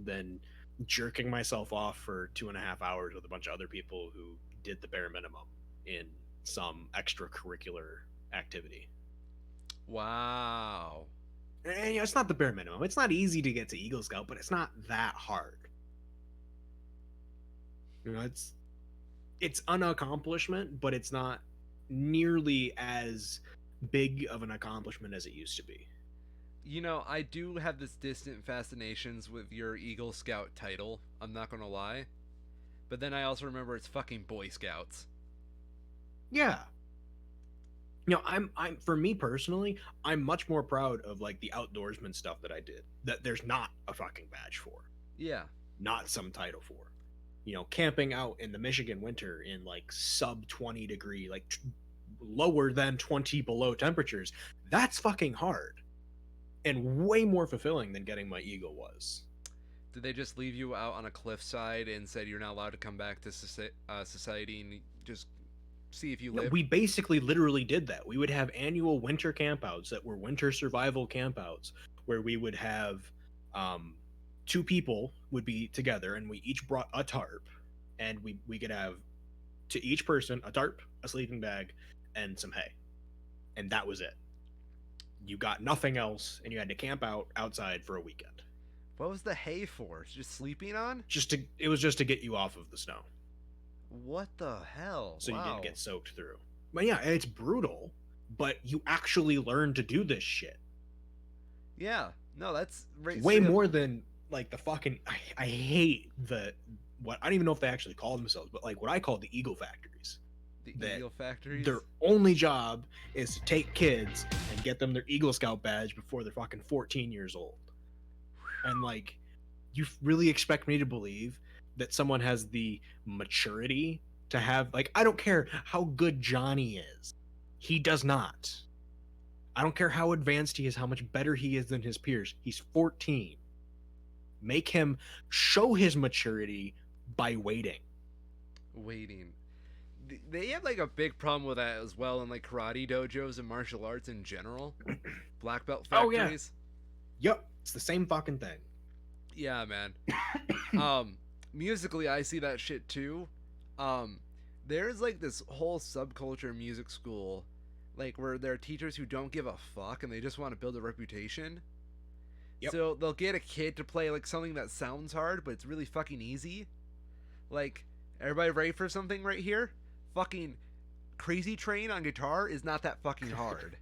than jerking myself off for 2.5 hours with a bunch of other people who did the bare minimum in some extracurricular activity. wow. And it's not the bare minimum. It's not easy to get to Eagle Scout, but it's not that hard. It's an accomplishment, but it's not nearly as big of an accomplishment as it used to be. I do have this distant fascinations with your Eagle Scout title. I'm not gonna lie, but then I also remember it's fucking Boy Scouts. Yeah. I'm for me personally, I'm much more proud of like the outdoorsman stuff that I did. That there's not a fucking badge for, Yeah, not some title for. Camping out in the Michigan winter in like sub 20 degree, like lower than 20 below temperatures. That's fucking hard and way more fulfilling than getting my Eagle was. did they just leave you out on a cliffside and said you're not allowed to come back to society and just see if you No, live? we basically literally did that. We would have annual winter campouts that were winter survival campouts where we would have two people would be together and we each brought a tarp and we could have to each person a tarp, a sleeping bag, and some hay. And that was it. You got nothing else and you had to camp out outside for a weekend. What was the hay for? Just sleeping on? It was just to get you off of the snow. What the hell? So you Wow. didn't get soaked through. But yeah, it's brutal, but you actually learn to do this shit. Yeah. No, that's right. Way more than like the fucking I hate what I don't even know if they actually call themselves, but like what I call the Eagle factories. The That Eagle factories. their only job is to take kids and get them their Eagle Scout badge before they're fucking 14 years old. And like, you really expect me to believe that someone has the maturity to have like, I don't care how good Johnny is, he does not. I don't care how advanced he is, how much better he is than his peers. He's 14. Make him show his maturity by waiting. Waiting. They have like a big problem with that as well in like karate dojos and martial arts in general. Black belt Oh, yeah. factories. Yep, it's the same fucking thing. Yeah, man. Musically I see that shit too, Um, there's like this whole subculture in music school, like where there are teachers who don't give a fuck and they just want to build a reputation. Yep. So they'll get a kid to play like something that sounds hard, but it's really fucking easy. Like, everybody ready for something right here? Fucking Crazy Train on guitar is not that fucking hard.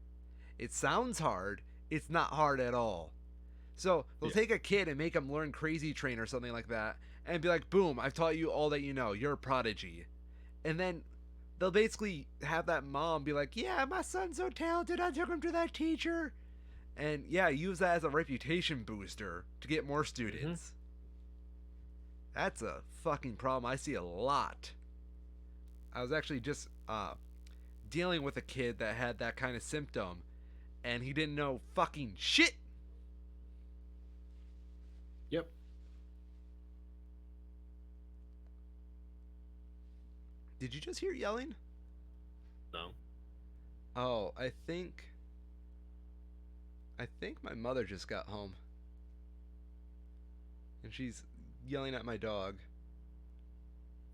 It sounds hard. It's not hard at all. So they'll Yeah. take a kid and make him learn Crazy Train or something like that, and be like, "Boom! I've taught you all that you know. You're a prodigy." And then they'll basically have that mom be like, "Yeah, my son's so talented. I took him to that teacher." And yeah, use that as a reputation booster to get more Hmm. students. That's a fucking problem I see a lot. I was actually just dealing with a kid that had that kind of symptom, and he didn't know fucking shit. Yep. Did you just hear yelling? No. Oh, I think my mother just got home, and she's yelling at my dog.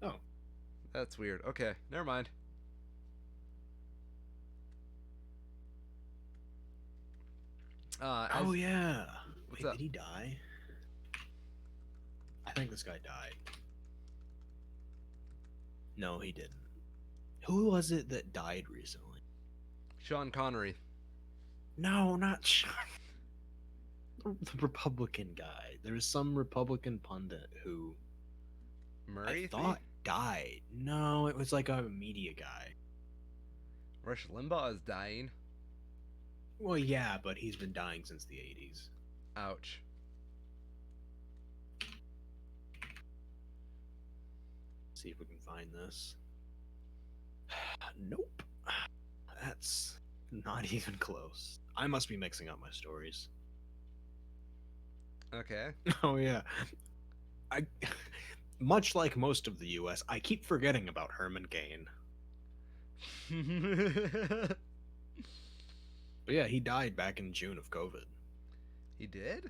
Oh. That's weird. Okay, never mind. Oh As yeah. What's Wait, up? did he die? I think this guy died. No, he didn't. Who was it that died recently? Sean Connery. No, not Sean. The Republican guy. There was some Republican pundit who I Murray, thought died. No, it was like a media guy. Rush Limbaugh is dying. Well, yeah, but he's been dying since the 80s. Ouch. See if we can find this. Nope. That's not even close. I must be mixing up my stories. Okay. Oh yeah. I much like most of the US, I keep forgetting about Herman Cain. But yeah, he died back in June of COVID. He did?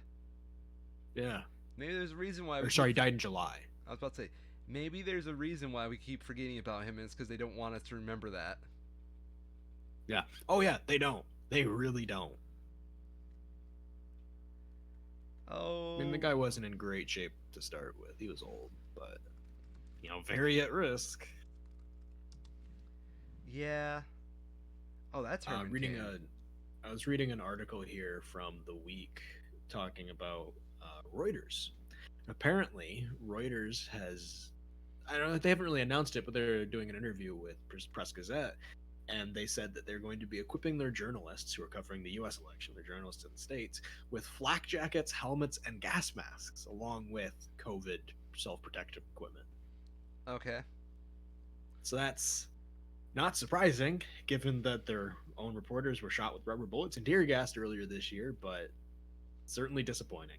Yeah. Maybe there's a reason why Or we sorry, keep. he died in July. I was about to say, maybe there's a reason why we keep forgetting about him, and it's because they don't want us to remember that. Yeah. Oh yeah, they don't. They really don't. I mean, the Oh, guy wasn't in great shape to start with. He was old, but very at risk. yeah. Oh, that's Herman Reading Cain. I was reading an article here from the week talking about Reuters. Apparently, Reuters has, I don't know, they haven't really announced it, but they're doing an interview with Press Gazette, and they said that they're going to be equipping their journalists who are covering the U.S. election, their journalists in the states, with flak jackets, helmets, and gas masks, along with COVID self-protective equipment. Okay. So that's not surprising, given that their own reporters were shot with rubber bullets and tear gassed earlier this year, but certainly disappointing.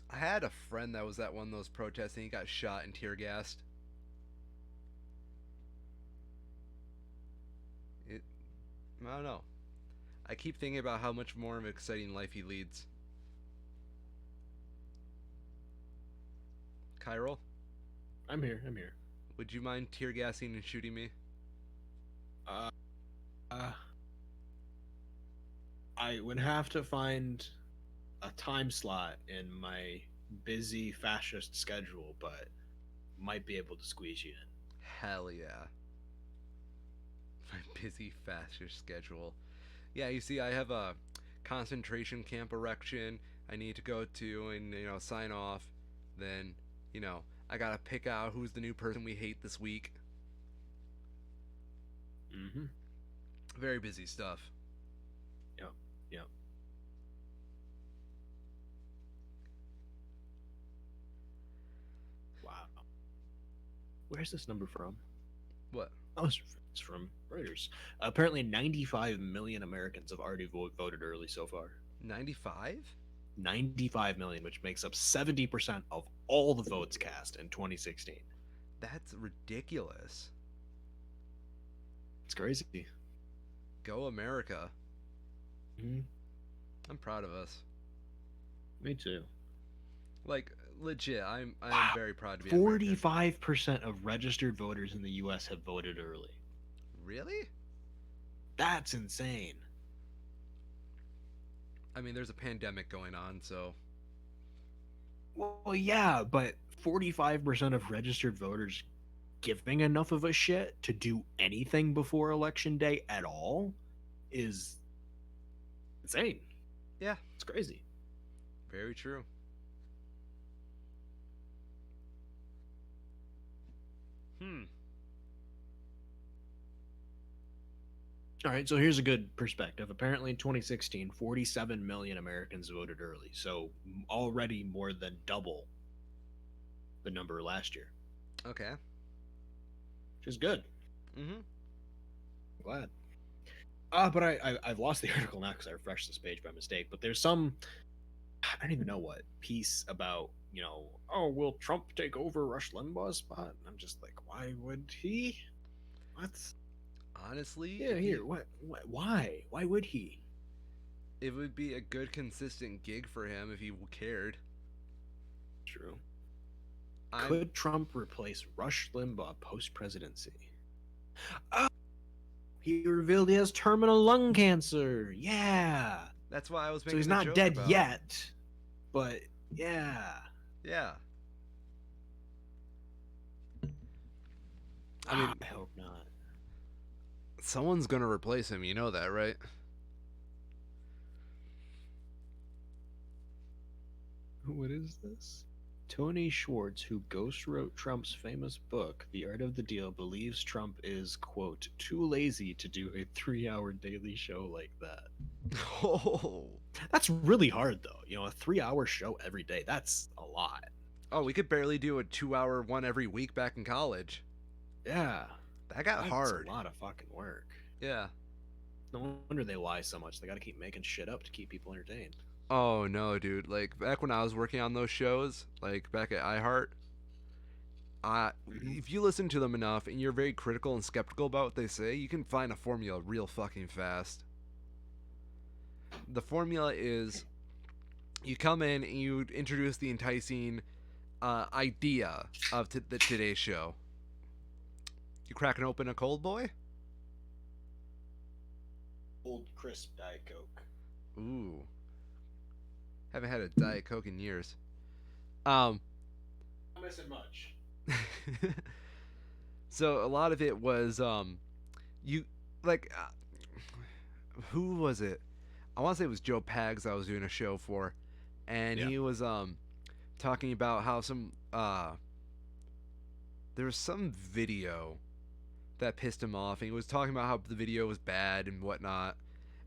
I had a friend that was at one of those protests and he got shot and tear gassed. It, I don't know. I keep thinking about how much more of an exciting life he leads. Kyril, I'm here. I'm here. would you mind tear gassing and shooting me? Uh, uh, I would have to find a time slot in my busy fascist schedule, but might be able to squeeze you in. Hell yeah. My busy, faster schedule. Yeah, you see, I have a concentration camp erection I need to go to and, sign off. Then, I gotta pick out who's the new person we hate this week. Mm-hmm. Very busy stuff. Yep. Yep. Wow. Where's this number from? What? Oh, it's from Reuters. Apparently, 95 million Americans have already voted early so far. 95? 95 million, which makes up 70% of all the votes cast in 2016. That's ridiculous. It's crazy. Go America. Mm-hmm. I'm proud of us. Me too. Like, Legit, I'm Wow. very proud to be an American. 45% of registered voters in the US have voted early. Really? That's insane. I mean, there's a pandemic going on, so Well, yeah, but 45% of registered voters giving enough of a shit to do anything before election day at all is insane. yeah, It's crazy. very true. Hmm. All right, so here's a good perspective. Apparently, in 2016, 47 million Americans voted early, so already more than double the number last year, Okay. which is good. Mm-hmm. I'm glad. But I've lost the article now because I refreshed this page by mistake. But there's some, I don't even know what piece about, oh, will Trump take over Rush Limbaugh's spot? And I'm just like, why would he? What? Honestly, Yeah, here. What? Why? Why would he? it would be a good consistent gig for him if he cared. True. I'm. Could Trump replace Rush Limbaugh post presidency? Oh, he revealed he has terminal lung cancer. Yeah. That's why I was So making he's the not joke dead about. yet, but yeah. Yeah. I mean, I hope not. someone's gonna replace him. You know that, right? What is this? Tony Schwartz, who ghost wrote Trump's famous book, The Art of the Deal, believes Trump is, quote, too lazy to do a 3-hour daily show like that. Oh. That's really hard, though. A 3-hour show every day, that's a lot. Oh, we could barely do a 2 hour one every week back in college. Yeah. That got That's a hard. lot of fucking work. Yeah. No wonder they lie so much. They gotta keep making shit up to keep people entertained. Oh no, dude. Like back when I was working on those shows, like back at iHeart, Mm-hmm. if you listen to them enough and you're very critical and skeptical about what they say, you can find a formula real fucking fast. The formula is you come in and you introduce the enticing idea of the today's show. You cracking open a cold boy? Old crisp Diet Coke. Ooh, haven't had a Diet Coke in years. Um, Not missing much. so a lot of it was you like who was it? I want to say it was Joe Pags I was doing a show for, and Yeah. he was talking about how there was some video that pissed him off, and he was talking about how the video was bad and whatnot.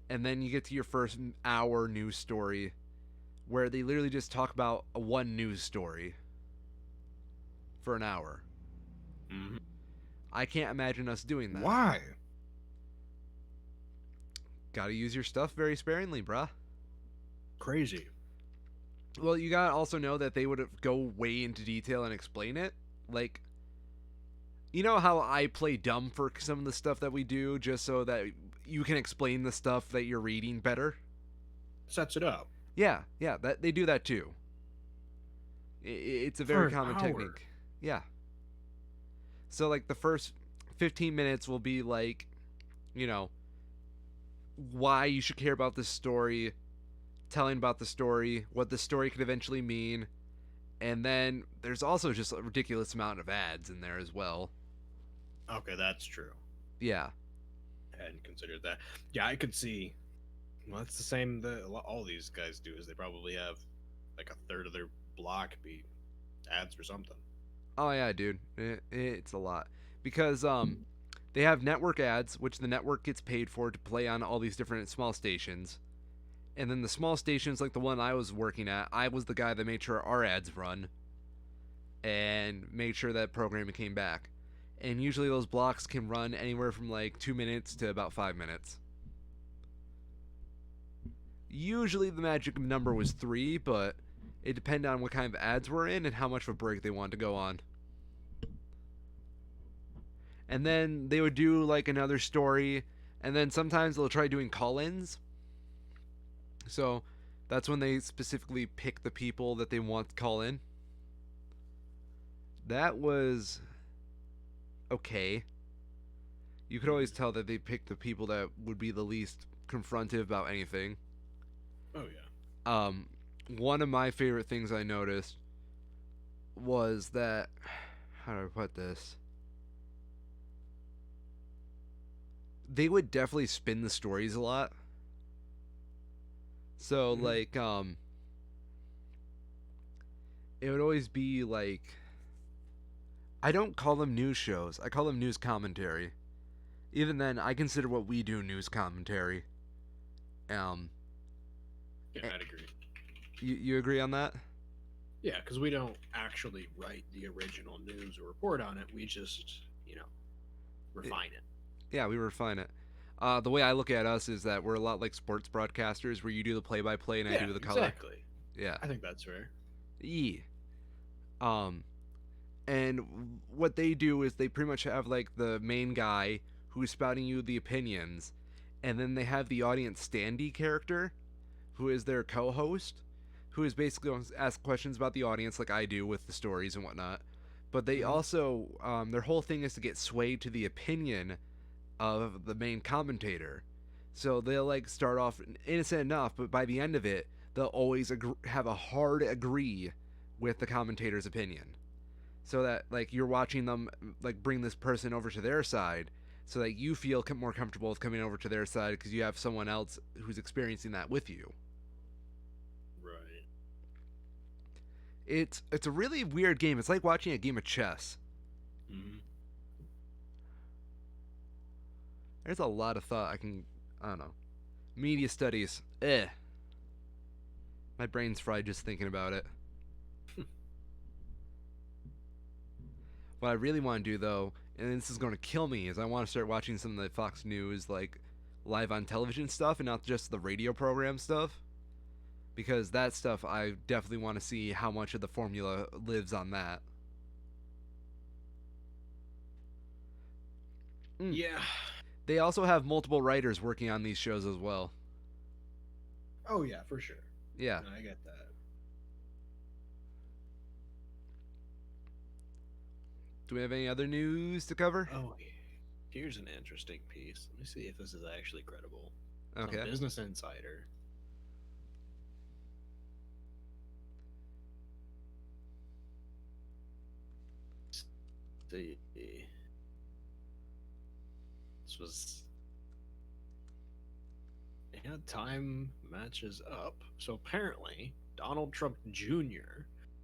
And then you get to your first hour news story where they literally just talk about a one news story for an hour. Mm-hmm. I can't imagine us doing that. Why? Gotta use your stuff very sparingly, bruh. Crazy. Well, you gotta also know that they would go way into detail and explain it. Like, you know how I play dumb for some of the stuff that we do just so that you can explain the stuff that you're reading better? Sets it up. Yeah, that they do that too. It's a For very an common hour. technique. Yeah. So like the first 15 minutes will be like, you know, why you should care about this story, telling about the story, what the story could eventually mean, and then there's also just a ridiculous amount of ads in there as well. Okay, that's true. Yeah. I hadn't considered that. Yeah, I could see. Well, it's the same that all these guys do. Is they probably have like a third of their block be ads or something. Oh yeah, dude. It's a lot because they have network ads, which the network gets paid for to play on all these different small stations. And then the small stations like the one I was working at, I was the guy that made sure our ads run and made sure that programming came back. And usually those blocks can run anywhere from like 2 minutes to about 5 minutes. Usually the magic number was 3, but it depended on what kind of ads we're in and how much of a break they wanted to go on. And then they would do like another story, and then sometimes they'll try doing call-ins. So that's when they specifically pick the people that they want to call in. That was okay. You could always Mhm. tell that they picked the people that would be the least confrontive about anything. Oh yeah. Um, One of my favorite things I noticed was that, how do I put this? They would definitely spin the stories a lot. So Hmm. it would always be like, I don't call them news shows. I call them news commentary. Even then, I consider what we do news commentary. Um, Yeah, eh, I'd agree. you agree on that? Yeah, because we don't actually write the original news or report on it. We just, refine it. Yeah, we refine it. The way I look at us is that we're a lot like sports broadcasters, where you do the play-by-play and I Yeah, do the color. exactly. Yeah. I think that's fair. Yeah. Um, and what they do is they pretty much have like the main guy who's spouting you the opinions, and then they have the audience standee character, who is their co-host, who is basically going to ask questions about the audience like I do with the stories and whatnot. But they Hmm. also, their whole thing is to get swayed to the opinion of the main commentator. So they'll like start off innocent enough, but by the end of it, they'll always have a hard agree with the commentator's opinion. So that like you're watching them like bring this person over to their side, so that you feel more comfortable with coming over to their side because you have someone else who's experiencing that with you. Right. It's a really weird game. It's like watching a game of chess. Hmm. There's a lot of thought I don't know. Media studies. Eh. My brain's fried just thinking about it. What I really want to do though, and this is going to kill me, is I want to start watching some of the Fox News like live on television stuff and not just the radio program stuff, because that stuff I definitely want to see how much of the formula lives on that. Mm. Yeah. They also have multiple writers working on these shows as well. Oh yeah, for sure. Yeah. No, I get that. Do we have any other news to cover? Oh, here's an interesting piece. Let me see if this is actually credible. From Okay. Business Insider. See. This was, yeah, time matches up. So apparently, Donald Trump Jr.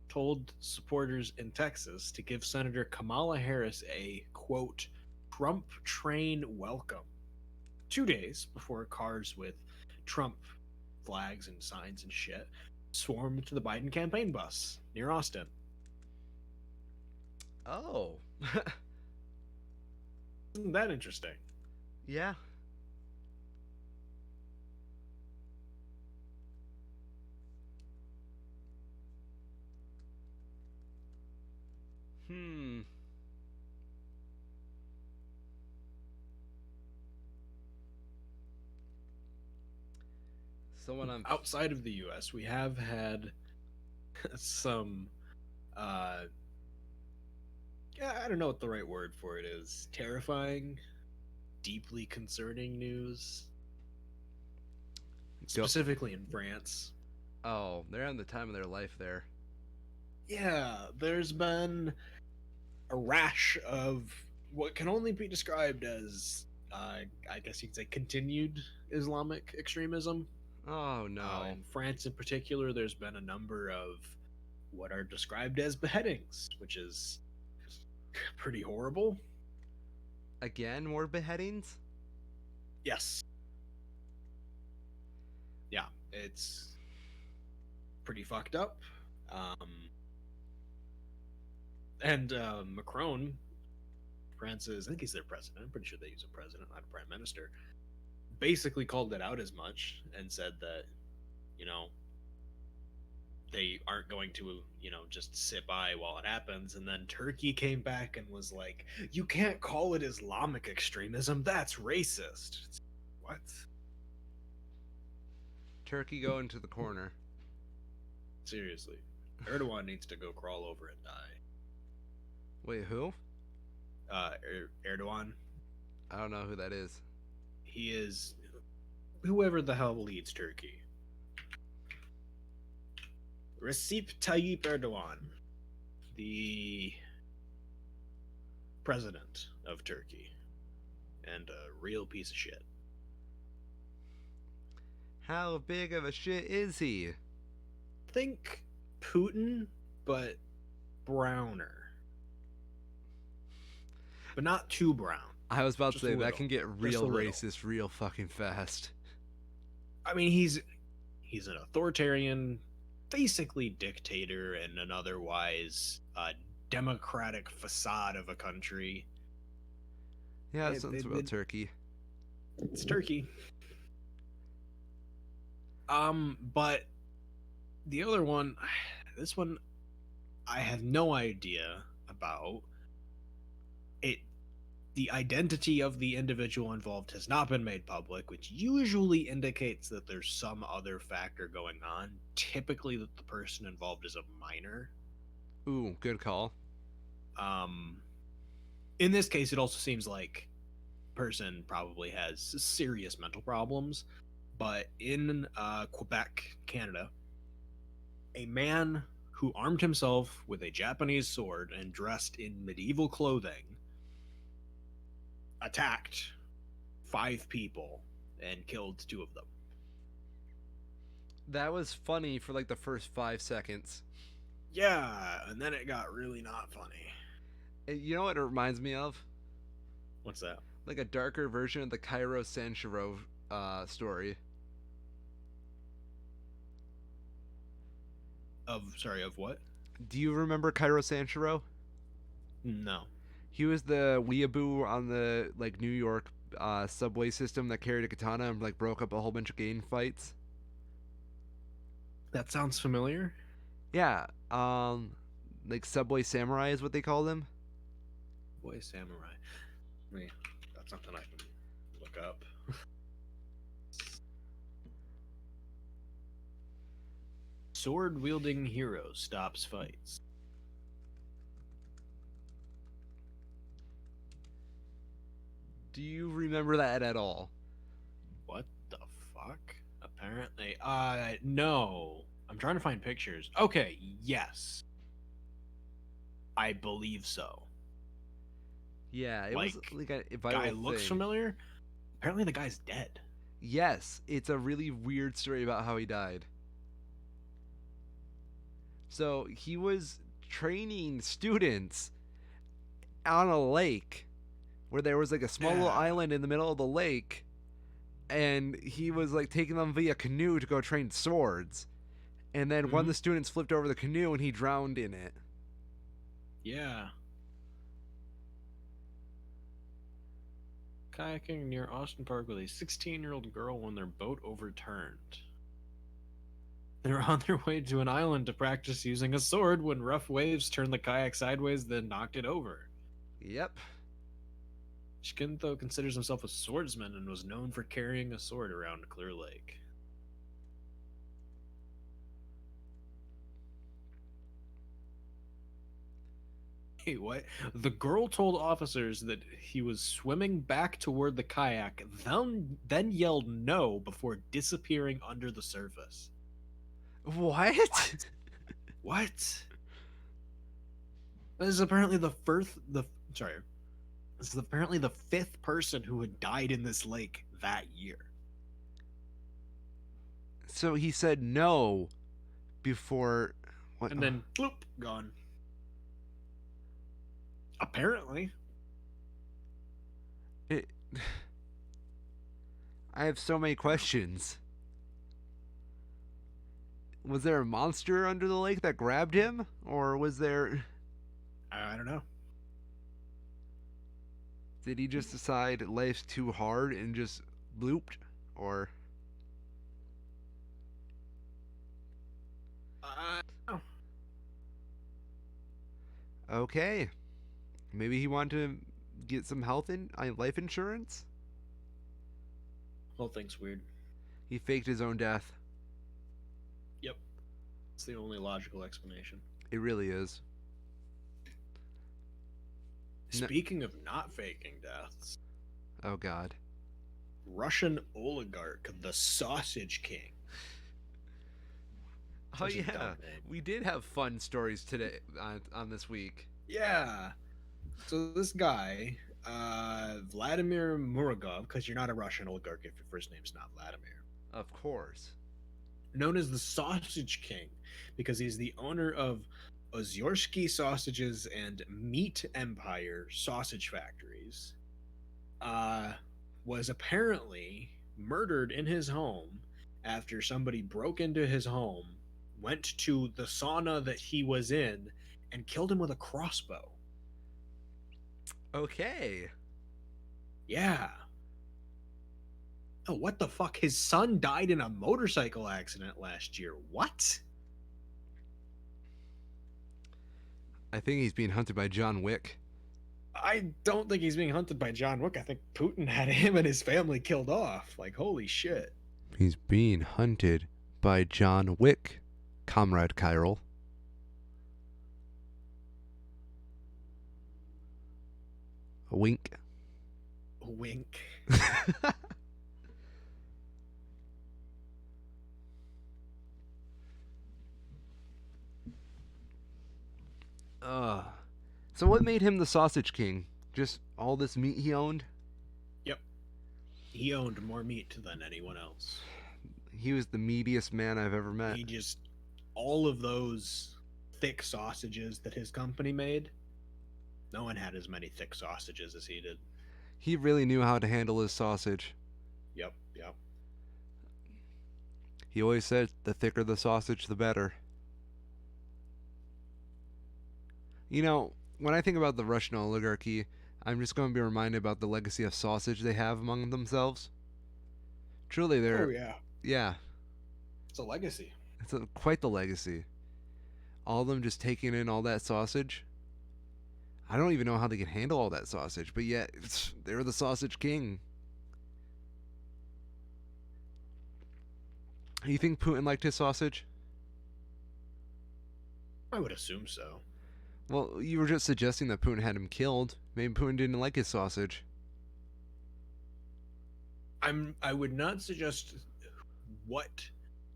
told supporters in Texas to give Senator Kamala Harris a quote Trump train welcome 2 days before cars with Trump flags and signs and shit swarmed to the Biden campaign bus near Austin. Oh. Isn't that interesting? Yeah. Hmm. Someone on. Outside of the US, we have had some uh yeah, I don't know what the right word for it is. Terrifying, deeply concerning news, Go. specifically in France. Oh, they're having the time of their life there. Yeah, there's been a rash of what can only be described as, I guess you could say, continued Islamic extremism. Oh no. In France, in particular, there's been a number of what are described as beheadings, which is pretty horrible. Again, more beheadings? Yes. Yeah, it's pretty fucked up. Um, and Macron, France's, I think he's their president. I'm pretty sure they use a president, not a prime minister. Basically called it out as much and said that, you know, they aren't going to, just sit by while it happens. And then Turkey came back and was like, you can't call it Islamic extremism. That's racist. What? Turkey go into the corner. Seriously. Erdogan needs to go crawl over and die. Wait, who? Erdogan. I don't know who that is. He is whoever the hell leads Turkey. Recep Tayyip Erdogan, the president of Turkey, and a real piece of shit. How big of a shit is he? Think Putin, but browner. But not too brown. I was about to Just a say that little. can get Just a real little. racist real fucking fast. I mean, he's an authoritarian, basically dictator, and an otherwise democratic facade of a country. Yeah, that sounds about Turkey. It's Turkey. But the other one, this one, I have no idea about. It the identity of the individual involved has not been made public, which usually indicates that there's some other factor going on. Typically, that the person involved is a minor. Ooh, good call. Um, in this case, it also seems like person probably has serious mental problems. But in Quebec, Canada, a man who armed himself with a Japanese sword and dressed in medieval clothing attacked 5 people and killed 2 of them. That was funny for like the first 5 seconds. Yeah, and then it got really not funny. You know what it reminds me of? What's that? Like a darker version of the Cairo Sanchiro story. Of what? Do you remember Cairo Sanchiro? No. He was the weeaboo on the like New York subway system that carried a katana and like broke up a whole bunch of gang fights. That sounds familiar. Yeah, like subway samurai is what they call them. Boy Samurai. Wait, that's something I can look up. Sword wielding hero stops fights. Do you remember that at all? What the fuck? Apparently, no. I'm trying to find pictures. Okay, yes. I believe so. Yeah, it was Like, like a guy viral looks thing. familiar. Apparently, the guy's dead. Yes, it's a really weird story about how he died. So he was training students on a lake where there was like a small little Yeah. island in the middle of the lake, and he was like taking them via canoe to go train swords. And then one of the students flipped over the canoe and he drowned in it. Yeah. Kayaking near Austin Park with a 16-year-old girl when their boat overturned. They were on their way to an island to practice using a sword when rough waves turned the kayak sideways, then knocked it over. Yep. Shikinto considers himself a swordsman and was known for carrying a sword around Clear Lake. Hey, what? The girl told officers that he was swimming back toward the kayak, then yelled no before disappearing under the surface. What? What? This is apparently the first. Sorry. This is apparently the 5th person who had died in this lake that year. So he said no before. What? And then, bloop, gone. Apparently. It, I have so many questions. Was there a monster under the lake that grabbed him? Or was there. I don't know. Did he just decide life's too hard and just blooped? Or. No. Okay. Maybe he wanted to get some life insurance? Whole thing's weird. He faked his own death. Yep. It's the only logical explanation. It really is. No. Speaking of not faking deaths, Oh God. Russian oligarch, the Sausage King. Oh Such a yeah, dumb name. we did have fun stories today on this week. Yeah. So this guy, Vladimir Muragov, because you're not a Russian oligarch if your first name's not Vladimir, Of course. known as the Sausage King, because he's the owner of Ozyorsky Sausages and Meat Empire sausage factories, uh, was apparently murdered in his home after somebody broke into his home, went to the sauna that he was in, and killed him with a crossbow. Okay. Yeah. Oh, what the fuck? His son died in a motorcycle accident last year. What? I think he's being hunted by John Wick. I don't think he's being hunted by John Wick. I think Putin had him and his family killed off. Like, holy shit. He's being hunted by John Wick, Comrade Kyril. A wink. Wink. uh, so what made him the Sausage King? Just all this meat he owned? Yep. He owned more meat than anyone else. He was the meatiest man I've ever met. He just, all of those thick sausages that his company made, no one had as many thick sausages as he did. He really knew how to handle his sausage. Yep, yep. He always said, the thicker the sausage, the better. You know, when I think about the Russian oligarchy, I'm just going to be reminded about the legacy of sausage they have among themselves. Truly, Oh, they're, yeah. yeah, It's a legacy. it's quite the legacy. All of them just taking in all that sausage. I don't even know how they can handle all that sausage, but yet, they're the Sausage King. You think Putin liked his sausage? I would assume so. Well, you were just suggesting that Putin had him killed. Maybe Putin didn't like his sausage. I would not suggest what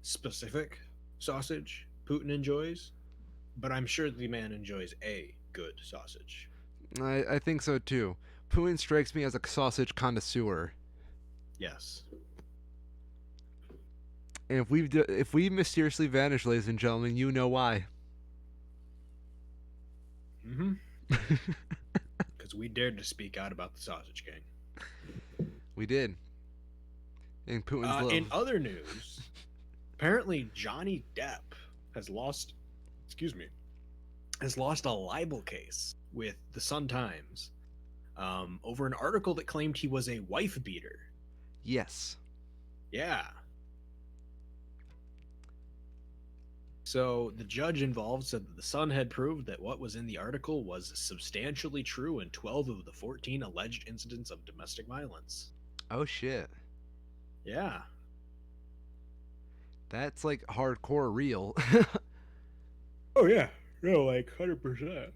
specific sausage Putin enjoys, but I'm sure the man enjoys a good sausage. I think so too. Putin strikes me as a sausage connoisseur. Yes. And if we mysteriously vanish, ladies and gentlemen, you know why. Mm-hmm. Because we dared to speak out about the Sausage King. We did. In Putin's love. In other news, apparently Johnny Depp has lost, has lost a libel case with the Sun Times over an article that claimed he was a wife beater. Yes. Yeah. So the judge involved said that the Sun had proved that what was in the article was substantially true in 12 of the 14 alleged incidents of domestic violence. Oh shit. Yeah. That's like hardcore real. Oh yeah. No, like 100%.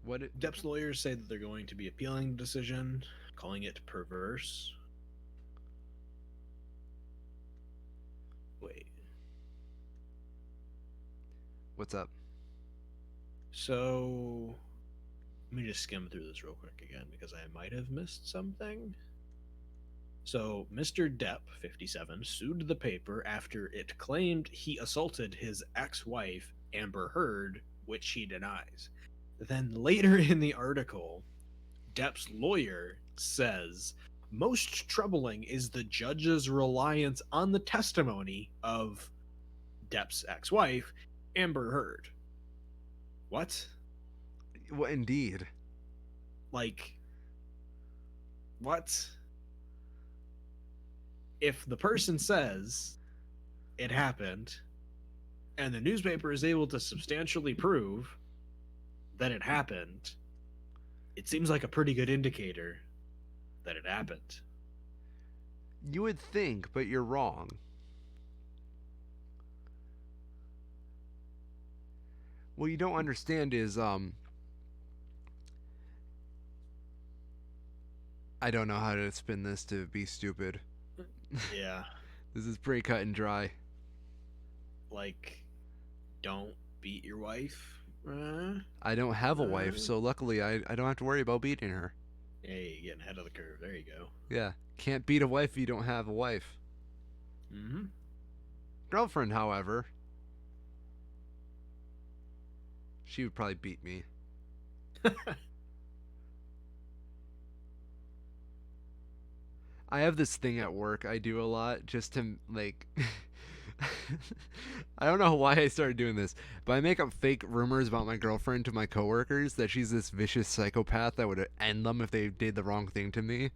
What? Depp's lawyers say that they're going to be appealing the decision, calling it perverse. Wait. What's up? So, let me just skim through this real quick again because I might have missed something. So, Mr. Depp, 57, sued the paper after it claimed he assaulted his ex-wife, Amber Heard, which he denies. Then later in the article, Depp's lawyer says, most troubling is the judge's reliance on the testimony of Depp's ex-wife, Amber Heard. What? Well, indeed. Like, what? If the person says it happened, and the newspaper is able to substantially prove that it happened, it seems like a pretty good indicator that it happened. You would think, but you're wrong. What you don't understand is I don't know how to spin this to be stupid. Yeah, This is pretty cut and dry. like don't beat your wife. I don't have a wife, so luckily I don't have to worry about beating her. Hey, getting ahead of the curve. There you go. Yeah, can't beat a wife if you don't have a wife. Mm-hmm. Girlfriend, however, she would probably beat me. I have this thing at work I do a lot just to like I don't know why I started doing this, but I make up fake rumors about my girlfriend to my coworkers that she's this vicious psychopath that would end them if they did the wrong thing to me.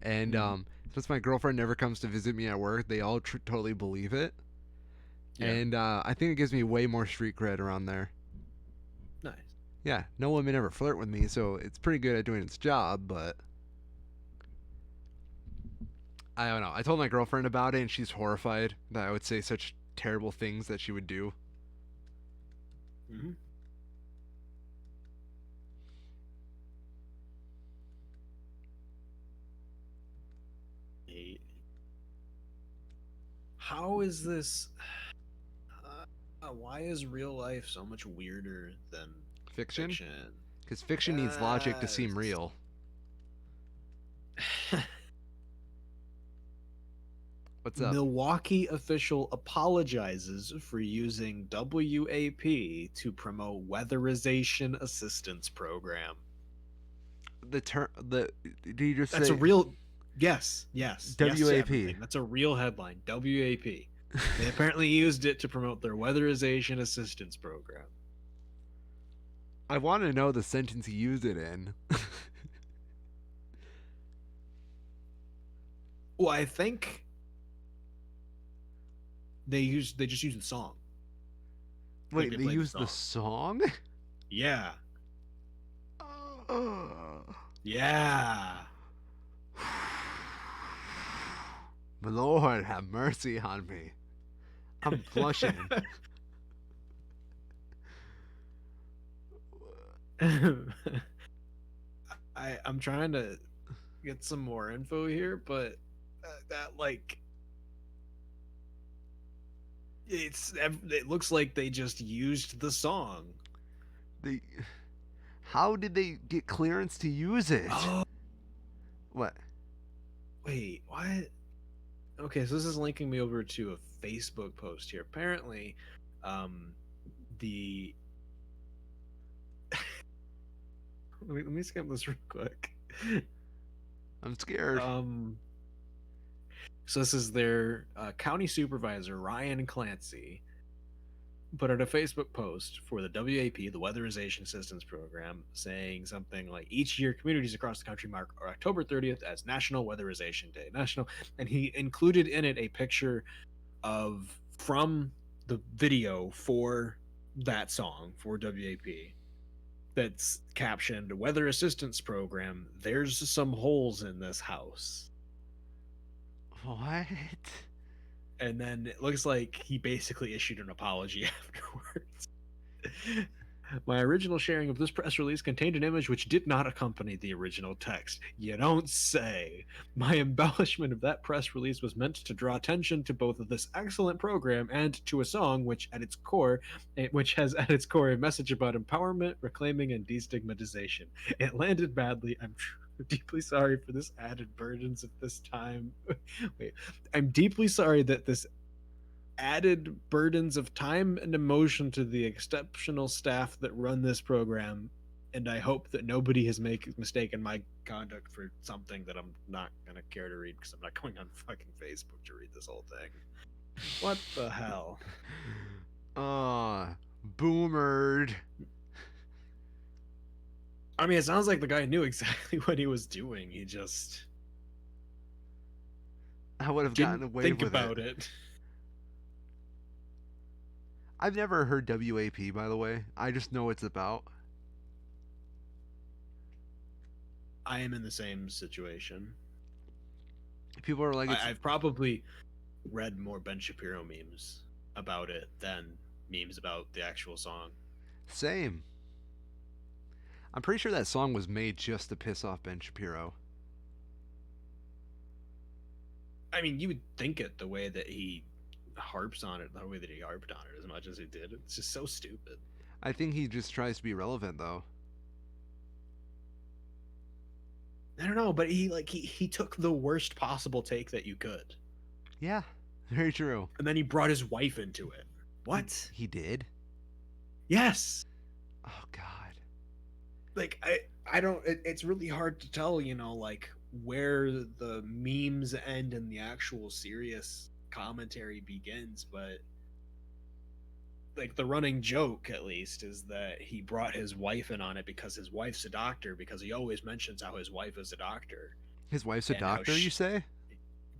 And Mm-hmm. since my girlfriend never comes to visit me at work, they all totally believe it. Yeah. And I think it gives me way more street cred around there. Nice. Yeah, no women ever flirt with me, so it's pretty good at doing its job, but I don't know. I told my girlfriend about it, and she's horrified that I would say such terrible things that she would do. Mm-hmm. How is this? Why is real life so much weirder than Fiction? fiction? Because fiction needs logic to seem Yes. real. What's up? Milwaukee official apologizes for using WAP to promote weatherization assistance program. The term, the, did you just That's a say real yes to WAP? everything. That's a real headline. WAP. They apparently used it to promote their weatherization assistance program. I want to know the sentence he used it in. Well, I think they just used the song. Like Wait, they they played the used the song. song? Yeah. My Yeah. Lord, have mercy on me. I'm blushing. I'm trying to get some more info here, but that like it looks like they just used the song. They, how did they get clearance to use it? Oh, What? wait, what? Okay, so this is linking me over to a Facebook post here. Apparently, um, the let me skim this real quick. I'm scared. Um, so this is their county supervisor Ryan Clancy put out a Facebook post for the WAP, the Weatherization Assistance Program, saying something like each year communities across the country mark October 30th as National Weatherization Day. And he included in it a picture of from the video for that song for WAP that's captioned Weather Assistance Program. There's some holes in this house. What? And then it looks like he basically issued an apology afterwards. My original sharing of this press release contained an image which did not accompany the original text. You don't say. My embellishment of that press release was meant to draw attention to both of this excellent program and to a song which has at its core a message about empowerment, reclaiming, and destigmatization. It landed badly. I'm deeply sorry for this added burdens at this time. Wait, I'm deeply sorry that this added burdens of time and emotion to the exceptional staff that run this program, and I hope that nobody has mistaken my conduct for something that I'm not gonna care to read because I'm not going on fucking Facebook to read this whole thing. What the hell? Boomered. I mean, it sounds like the guy knew exactly what he was doing. He just I would have gotten didn't away think with about it. I've never heard WAP, by the way. I just know it's about. I am in the same situation. People are like, it's. I've probably read more Ben Shapiro memes about it than memes about the actual song. Same. I'm pretty sure that song was made just to piss off Ben Shapiro. I mean, you would think it the way that he harps on it, the way that he harped on it as much as he did. It's just so stupid. I think he just tries to be relevant, though. I don't know, but he took the worst possible take that you could, Yeah, very true. and then he brought his wife into it. He, What? he did? Yes. Oh, God. Like I don't. It's really hard to tell, like where the memes end and the actual serious commentary begins, but like the running joke at least is that he brought his wife in on it because his wife's a doctor, because he always mentions how his wife is a doctor His wife's a and how doctor, you say?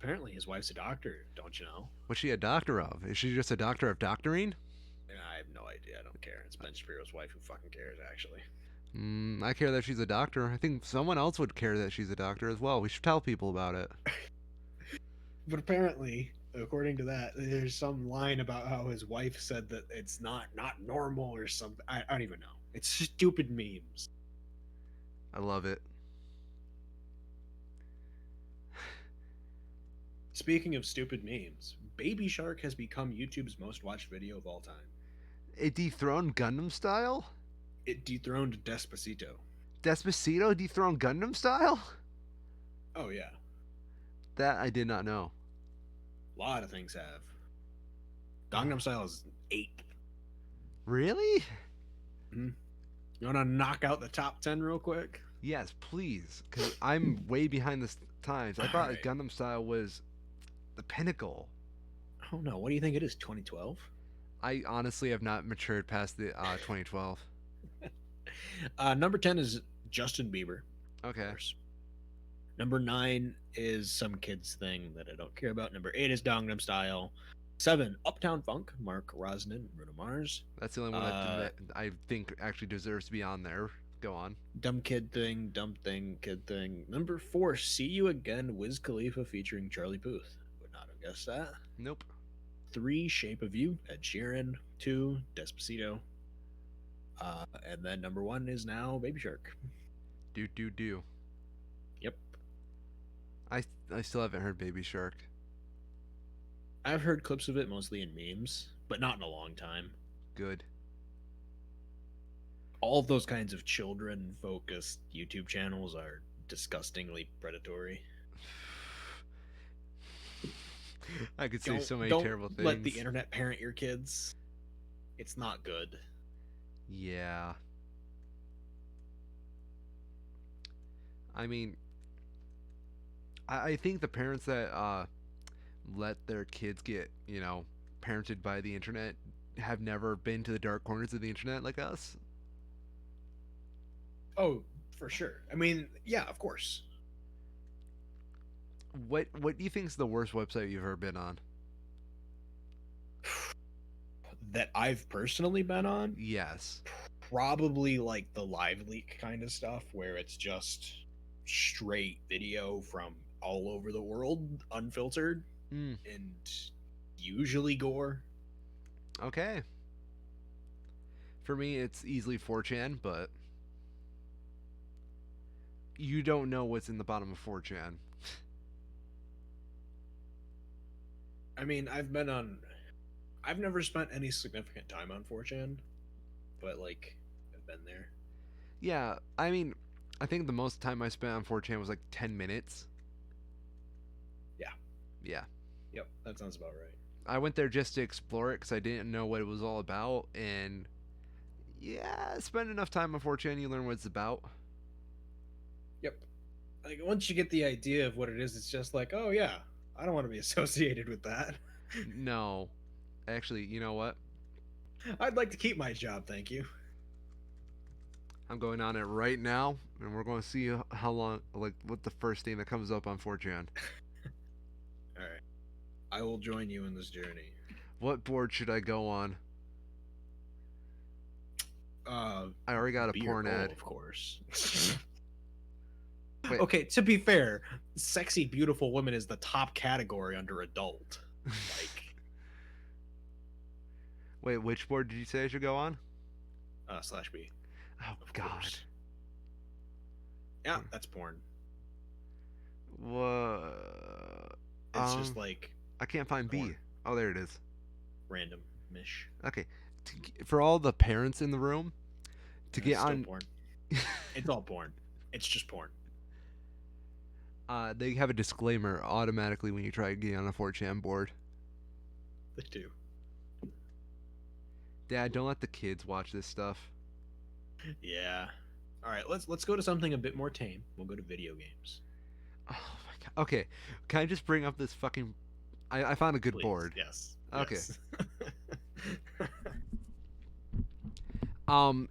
apparently his wife's a doctor, don't you know? What's she a doctor of? Is she just a doctor of doctoring? And I have no idea. I don't care. It's Ben Shapiro's wife. Who fucking cares, actually? I care that she's a doctor. I think someone else would care that she's a doctor as well. We should tell people about it. But apparently, according to that, there's some line about how his wife said that it's not normal or something. I don't even know. It's stupid memes. I love it. Speaking of stupid memes, Baby Shark has become YouTube's most watched video of all time. It dethroned Gundam Style? It dethroned Despacito. Despacito dethroned Gundam Style? Oh yeah, That I did not know. a lot of things have. Gangnam Style is 8th. Really? You want to knock out the top 10 real quick? Yes, please. Because I'm way behind the times. I thought Alright. Gundam Style was the pinnacle. I don't know. What do you think it is? 2012? I honestly have not matured past the 2012. Number 10 is Justin Bieber. Of Okay. course. Number 9 is some kids thing that I don't care about. Number 8 is Gangnam Style. 7, Uptown Funk, Mark Rosnan, Bruno Mars. That's the only one that I think actually deserves to be on there. Go on. Dumb Kid Thing, Dumb Thing, Kid Thing. Number 4, See You Again, Wiz Khalifa featuring Charlie Puth. Would not have guessed that. Nope. 3, Shape of You, Ed Sheeran. 2, Despacito. And then number 1 is now Baby Shark. Do. Yep. I still haven't heard Baby Shark. I've heard clips of it mostly in memes, but not in a long time. Good. All of those kinds of children focused YouTube channels are disgustingly predatory. I could say so many don't terrible things. let the internet parent your kids. It's not good. Yeah. I mean, I think the parents that let their kids get, parented by the internet have never been to the dark corners of the internet like us. Oh, for sure. I mean, yeah, of course. What do you think is the worst website you've ever been on? That I've personally been on, Yes. probably like the live leak kind of stuff where it's just straight video from all over the world, unfiltered, Mm, and usually gore. okay. For me, it's easily 4chan, but you don't know what's in the bottom of 4chan. I mean, I've never spent any significant time on 4chan, but like, I've been there. Yeah, I mean, I think the most time I spent on 4chan was like 10 minutes. Yeah. Yeah. Yep, that sounds about right. I went there just to explore it because I didn't know what it was all about. And yeah, spend enough time on 4chan, you learn what it's about. Yep. Like, once you get the idea of what it is, it's just like, oh yeah, I don't want to be associated with that. No. Actually, you know what? I'd like to keep my job, thank you. I'm going on it right now, and we're going to see how long, like, what the first thing that comes up on 4chan. All right. I will join you in this journey. What board should I go on? I already got a Be your porn goal, ad. of course. Wait. Okay, to be fair, sexy, beautiful women is the top category under adult. Like, Wait, which board did you say I should go on? slash B, Oh of God. course. Yeah, that's porn. What? It's just like I can't find B. porn, Oh, there it is. random mish. Okay. For all the parents in the room, to And it's get still on, porn. It's all porn. It's just porn. they have a disclaimer automatically when you try to get on a 4chan board. They do. Dad, don't let the kids watch this stuff. Yeah. All right, let's go to something a bit more tame. We'll go to video games. Oh my God. Okay. Can I just bring up this fucking? I found a good Please. board. Yes. Okay. Yes.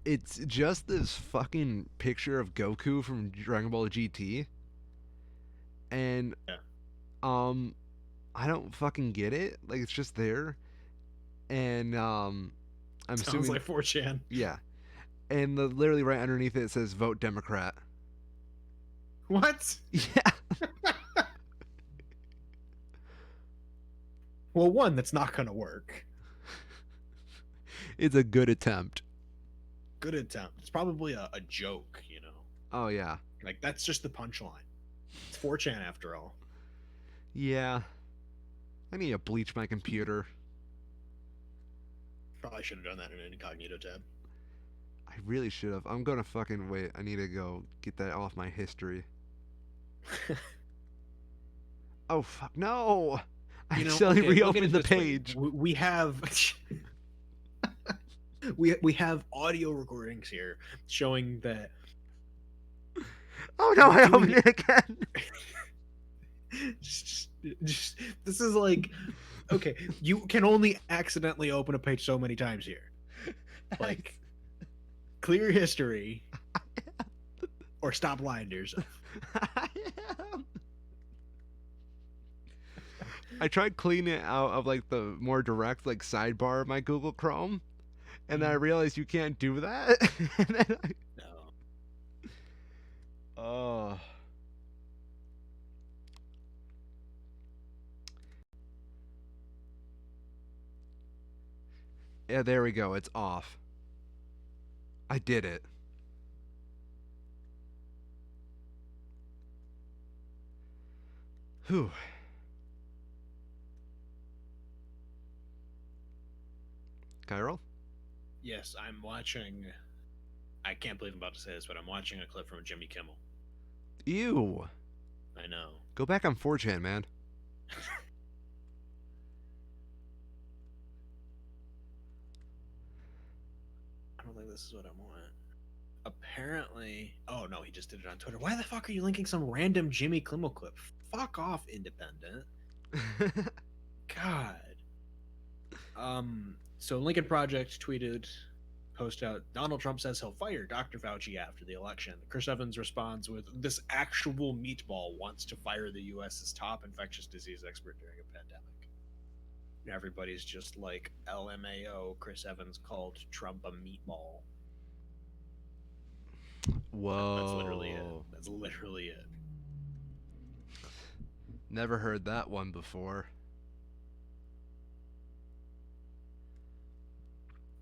It's just this fucking picture of Goku from Dragon Ball GT, and Yeah. um, I don't fucking get it. Like it's just there, and I'm Sounds assuming, like 4chan. yeah, and literally right underneath it says vote Democrat. What? Yeah, Well, one, that's not going to work. it's a good attempt. Good attempt. It's probably a joke, you know? Oh yeah, Like, that's just the punchline. It's 4chan after all. yeah. I need to bleach my computer. Probably should have done that in an incognito tab. I really should have. I'm gonna fucking wait. I need to go get that off my history. Oh fuck no! I You know, accidentally okay, look at reopened it the this way. page. We have we have audio recordings here showing that Oh no! I doing opened it again. just, just this is like okay, you can only accidentally open a page so many times here. Like clear history or stop lying to yourself. I am. I tried cleaning it out of like the more direct like sidebar of my Google Chrome, and then I realized you can't do that. And then No. oh, yeah, there we go. It's off. I did it. Whew. Chiral? Yes, I'm watching. I can't believe I'm about to say this, but I'm watching a clip from Jimmy Kimmel. Ew. I know. Go back on 4chan, man. I don't think this is what I want. Apparently, oh no, he just did it on Twitter. Why the fuck are you linking some random Jimmy Kimmel clip? Fuck off, independent. God. So Lincoln Project tweeted, post out, Donald Trump says he'll fire Dr. Fauci after the election. Chris Evans responds with, this actual meatball wants to fire the US's top infectious disease expert during a pandemic. And everybody's just like, LMAO, Chris Evans called Trump a meatball. Whoa. That's literally it. That's literally it. Never heard that one before.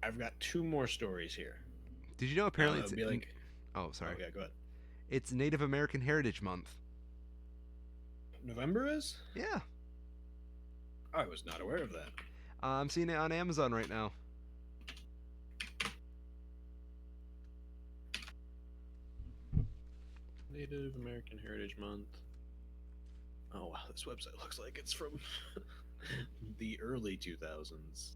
I've got two more stories here. Did you know apparently It'll be like, oh, sorry. okay, go ahead. It's Native American Heritage Month. November is? Yeah. I was not aware of that. I'm seeing it on Amazon right now. Native American Heritage Month. Oh wow, this website looks like it's from the early 2000s.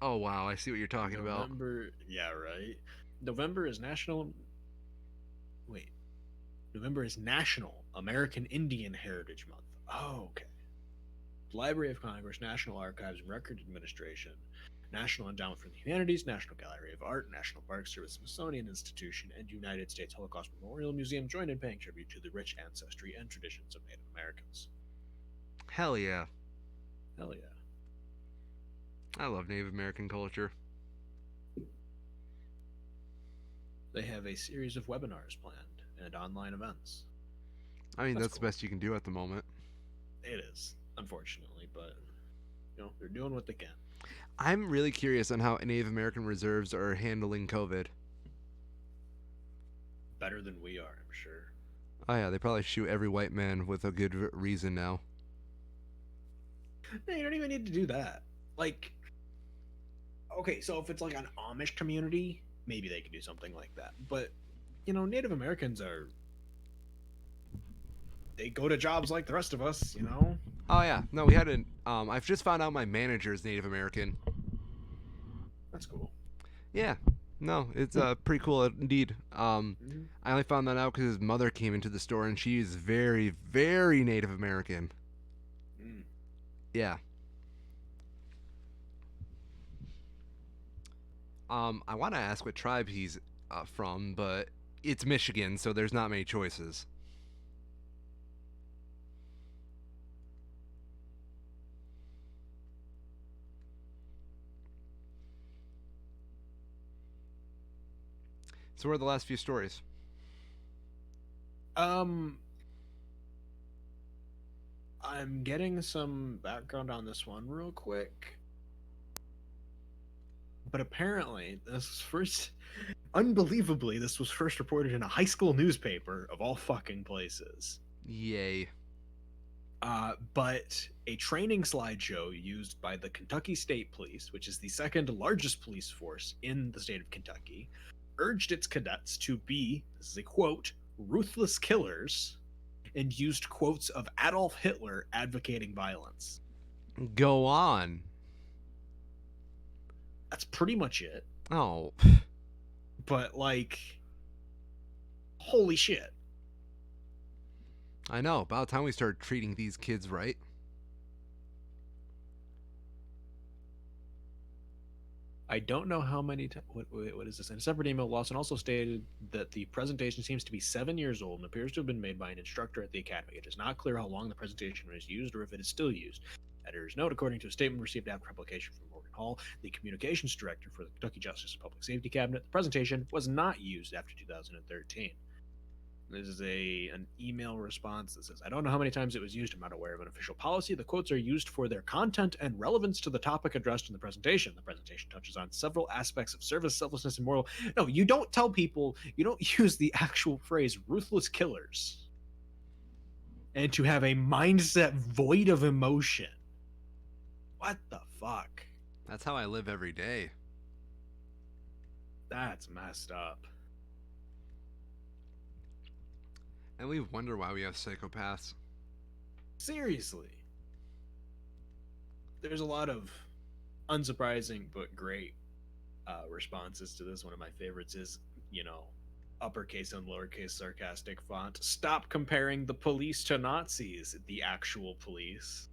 Oh wow, I see what you're talking about. November, yeah, right. November is National. Wait, November is National American Indian Heritage Month. Oh, okay. Library of Congress, National Archives and Record Administration, National Endowment for the Humanities, National Gallery of Art, National Park Service, Smithsonian Institution, and United States Holocaust Memorial Museum join in paying tribute to the rich ancestry and traditions of Native Americans. Hell yeah. Hell yeah. I love Native American culture. They have a series of webinars planned and online events. I mean, that's cool. the best you can do at the moment. It is, unfortunately, but you know, they're doing what they can. I'm really curious on how Native American reserves are handling COVID. Better than we are, I'm sure. Oh yeah, they probably shoot every white man with a good reason now. No, you don't even need to do that. Like, okay, so if it's like an Amish community, maybe they could do something like that. But Native Americans are they go to jobs like the rest of us. Oh yeah, no, we had an. I've just found out my manager is Native American. That's cool. Yeah, no, it's pretty cool indeed. Mhm. I only found that out because his mother came into the store and she is very, very Native American. Mm. Yeah. I want to ask what tribe he's from, but it's Michigan, so there's not many choices. So, what are the last few stories? Um, I'm getting some background on this one real quick. But apparently, unbelievably, this was first reported in a high school newspaper of all fucking places. Yay. But a training slideshow used by the Kentucky State Police, which is the second largest police force in the state of Kentucky, urged its cadets to be, this is a quote, ruthless killers, and used quotes of Adolf Hitler advocating violence. Go on. That's pretty much it. Oh, But, like, holy shit. I know. About time we start treating these kids right. I don't know how many times. What is this? In a separate email, Lawson also stated that the presentation seems to be 7 years old and appears to have been made by an instructor at the academy. It is not clear how long the presentation was used or if it is still used. Editor's note: according to a statement received after publication from Morgan Hall, the communications director for the Kentucky Justice and Public Safety Cabinet, the presentation was not used after 2013. This is an email response that says, I don't know how many times it was used. I'm not aware of an official policy. The quotes are used for their content and relevance to the topic addressed in the presentation. The presentation touches on several aspects of service, selflessness, and moral. No, you don't tell people, you don't use the actual phrase ruthless killers and to have a mindset void of emotion. What the fuck? That's how I live every day. That's messed up. And we wonder why we have psychopaths. Seriously. There's a lot of unsurprising but great responses to this. One of my favorites is, uppercase and lowercase sarcastic font. Stop comparing the police to Nazis, the actual police.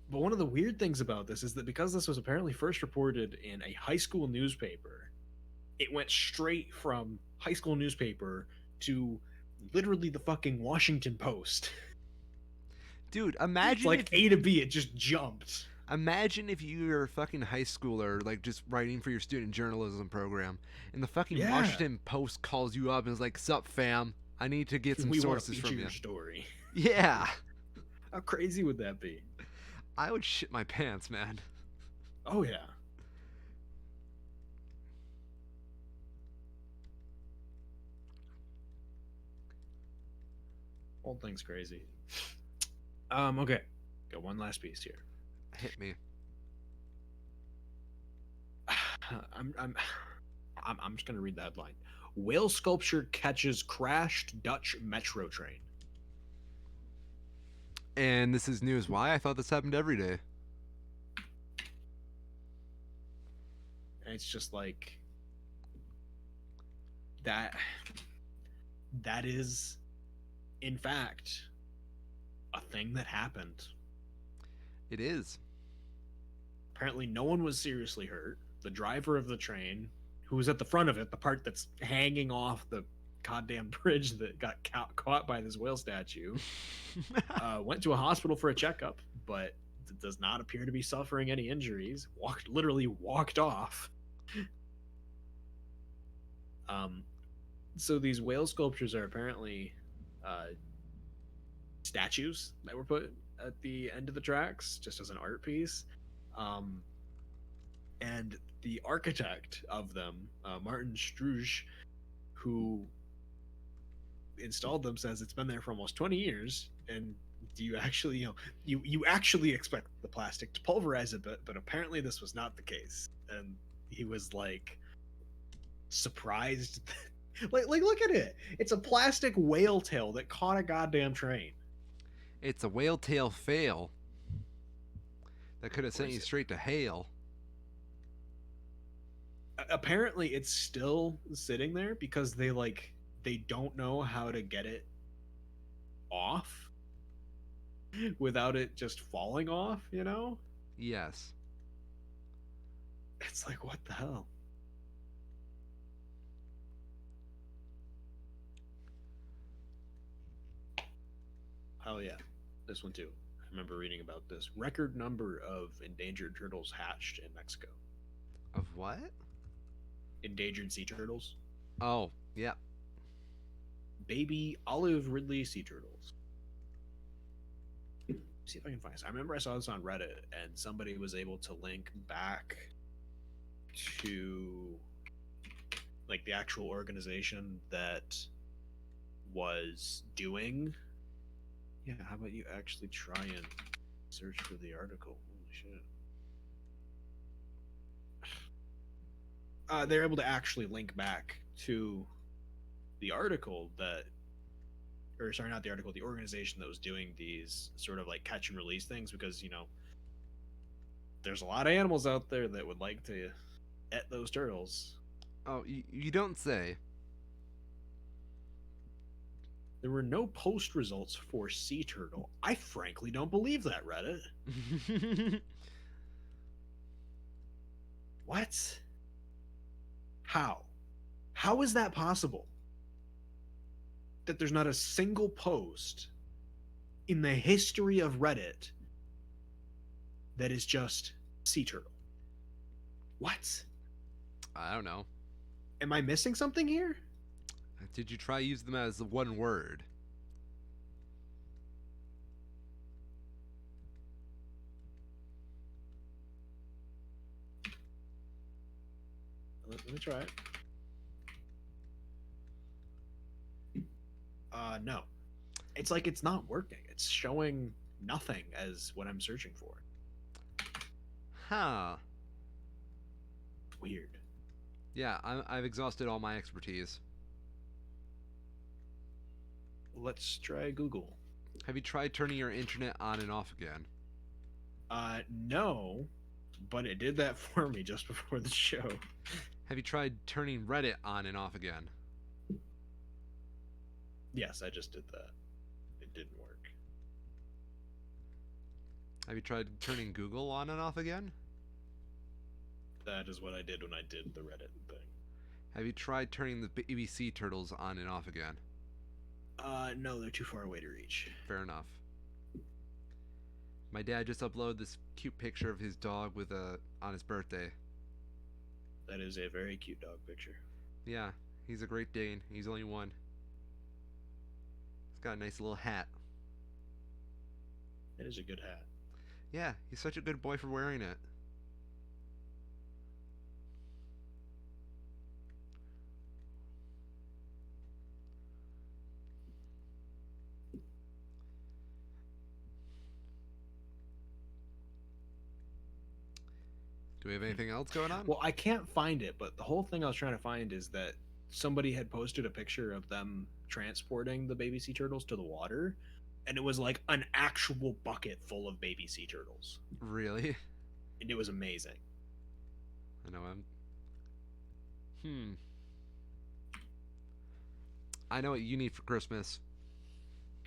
But one of the weird things about this is that because this was apparently first reported in a high school newspaper, it went straight from high school newspaper to literally the fucking Washington Post. Dude, Like A to B, it just jumped. imagine if you were a fucking high schooler, like just writing for your student journalism program, and the fucking Yeah. Washington Post calls you up and is like, "Sup, fam? I need to get some We want to sources feature from your you." story. Yeah, How crazy would that be? I would shit my pants, man. Oh yeah. Whole thing's crazy. Okay. Got one last piece here. Hit me. I'm just gonna read the headline. Whale sculpture catches crashed Dutch metro train. And this is news. Why? I thought this happened every day. And it's just like that that is in fact a thing that happened. It is. Apparently no one was seriously hurt. The driver of the train, who was at the front of it, the part that's hanging off the goddamn bridge that got caught by this whale statue, went to a hospital for a checkup, but does not appear to be suffering any injuries. Literally walked off. So these whale sculptures are apparently statues that were put at the end of the tracks, just as an art piece. Um, and the architect of them, Martin Struge, who installed them, says it's been there for almost 20 years. And do you actually, you actually expect the plastic to pulverize a bit, but apparently this was not the case. And he was like surprised. Like look at it. It's a plastic whale tail that caught a goddamn train. It's a whale tail fail that could have Or sent is you it? straight to hail. Apparently it's still sitting there because they don't know how to get it off without it just falling off, you know? Yes. It's like what the hell? Hell yeah. This one too. I remember reading about this. Record number of endangered turtles hatched in Mexico. Of what? Endangered sea turtles. Oh, yeah. Baby olive ridley sea turtles. See if I can find this. I remember I saw this on Reddit and somebody was able to link back to like the actual organization that was doing. Yeah, how about you actually try and search for the article? Holy shit. They're able to actually link back to the article that, or sorry, not the article, the organization that was doing these sort of like catch and release things because, there's a lot of animals out there that would like to eat those turtles. Oh, you don't say. There were no post results for sea turtle. I frankly don't believe that, Reddit. What? How? How is that possible? That there's not a single post in the history of Reddit that is just sea turtle. What? I don't know. Am I missing something here? Did you try use them as one word? Let me try it. No. It's like it's not working. It's showing nothing as what I'm searching for. Huh. Weird. Yeah, I've exhausted all my expertise. Let's try Google. Have you tried turning your internet on and off again? No, but it did that for me just before the show. Have you tried turning Reddit on and off again? Yes, I just did that. It didn't work. Have you tried turning Google on and off again? That is what I did when I did the Reddit thing. Have you tried turning the BBC turtles on and off again? No, they're too far away to reach. Fair enough. My dad just uploaded this cute picture of his dog with on his birthday. That is a very cute dog picture. Yeah, he's a Great Dane. He's only one. He's got a nice little hat. It is a good hat. Yeah, he's such a good boy for wearing it. Do we have anything else going on? Well, I can't find it, but the whole thing I was trying to find is that somebody had posted a picture of them transporting the baby sea turtles to the water, and it was like an actual bucket full of baby sea turtles. Really? And it was amazing. I know him. I know what you need for Christmas.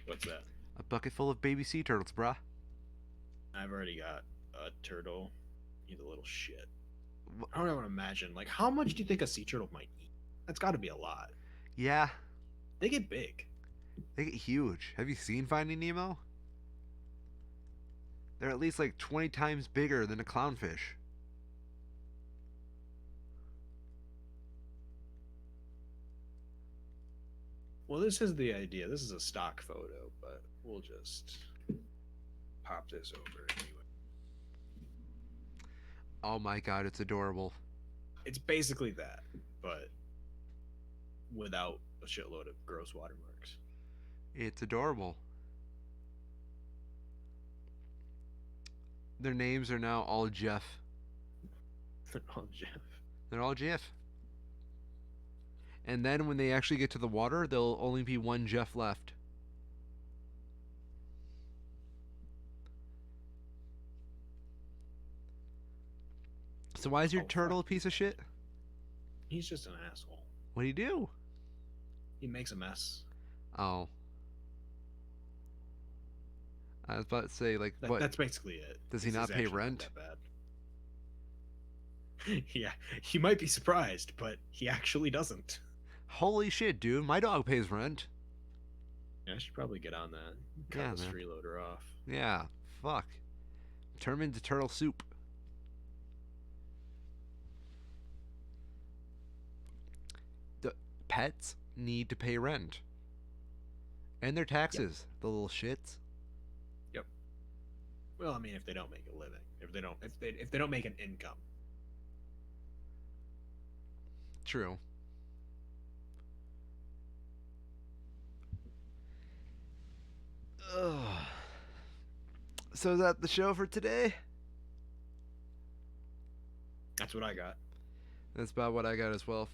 What's that? A bucket full of baby sea turtles, bruh. I've already got a turtle. You the little shit. I don't even imagine. Like, how much do you think a sea turtle might eat? That's got to be a lot. Yeah, They get big. they get huge. Have you seen Finding Nemo? They're at least like 20 times bigger than a clownfish. Well, this is the idea. This is a stock photo, but we'll just pop this over anyway. Oh my god, it's adorable. It's basically that, but without a shitload of gross watermarks. It's adorable. Their names are now all Jeff. Oh, Jeff. They're all Jeff. And then when they actually get to the water, there'll only be one Jeff left. So why is your Oh, turtle a fuck. piece of shit? He's just an asshole. What do you do? He makes a mess. Oh. I was about to say, like, what? That's basically it. Does he not He's pay actually rent? That bad. Yeah, you might be surprised, but he actually doesn't. Holy shit, dude. My dog pays rent. Yeah, I should probably get on that. Cut Yeah, this man. freeloader off. Yeah. Fuck. Turn him into turtle soup. The pets need to pay rent. And their taxes, the little shits. Yep. Well, I mean, if they don't make a living, if they don't make an income, True. Ugh. So is that the show for today? that's what I got. That's about what I got as well.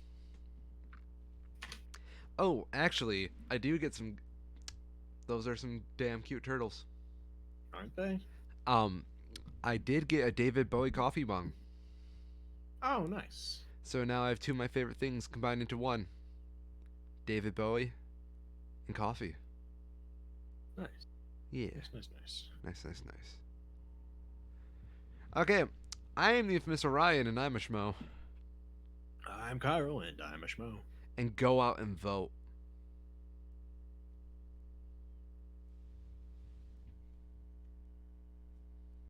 Oh, actually, I do get some. Those are some damn cute turtles. Aren't they? Um, I did get a David Bowie coffee bong. Oh, nice. So now I have two of my favorite things combined into one. David Bowie and coffee. Nice. Yeah. Nice. Nice. Okay, I am the infamous Orion, and I'm a schmo. I'm Cairo, and I'm a schmo. And go out and vote.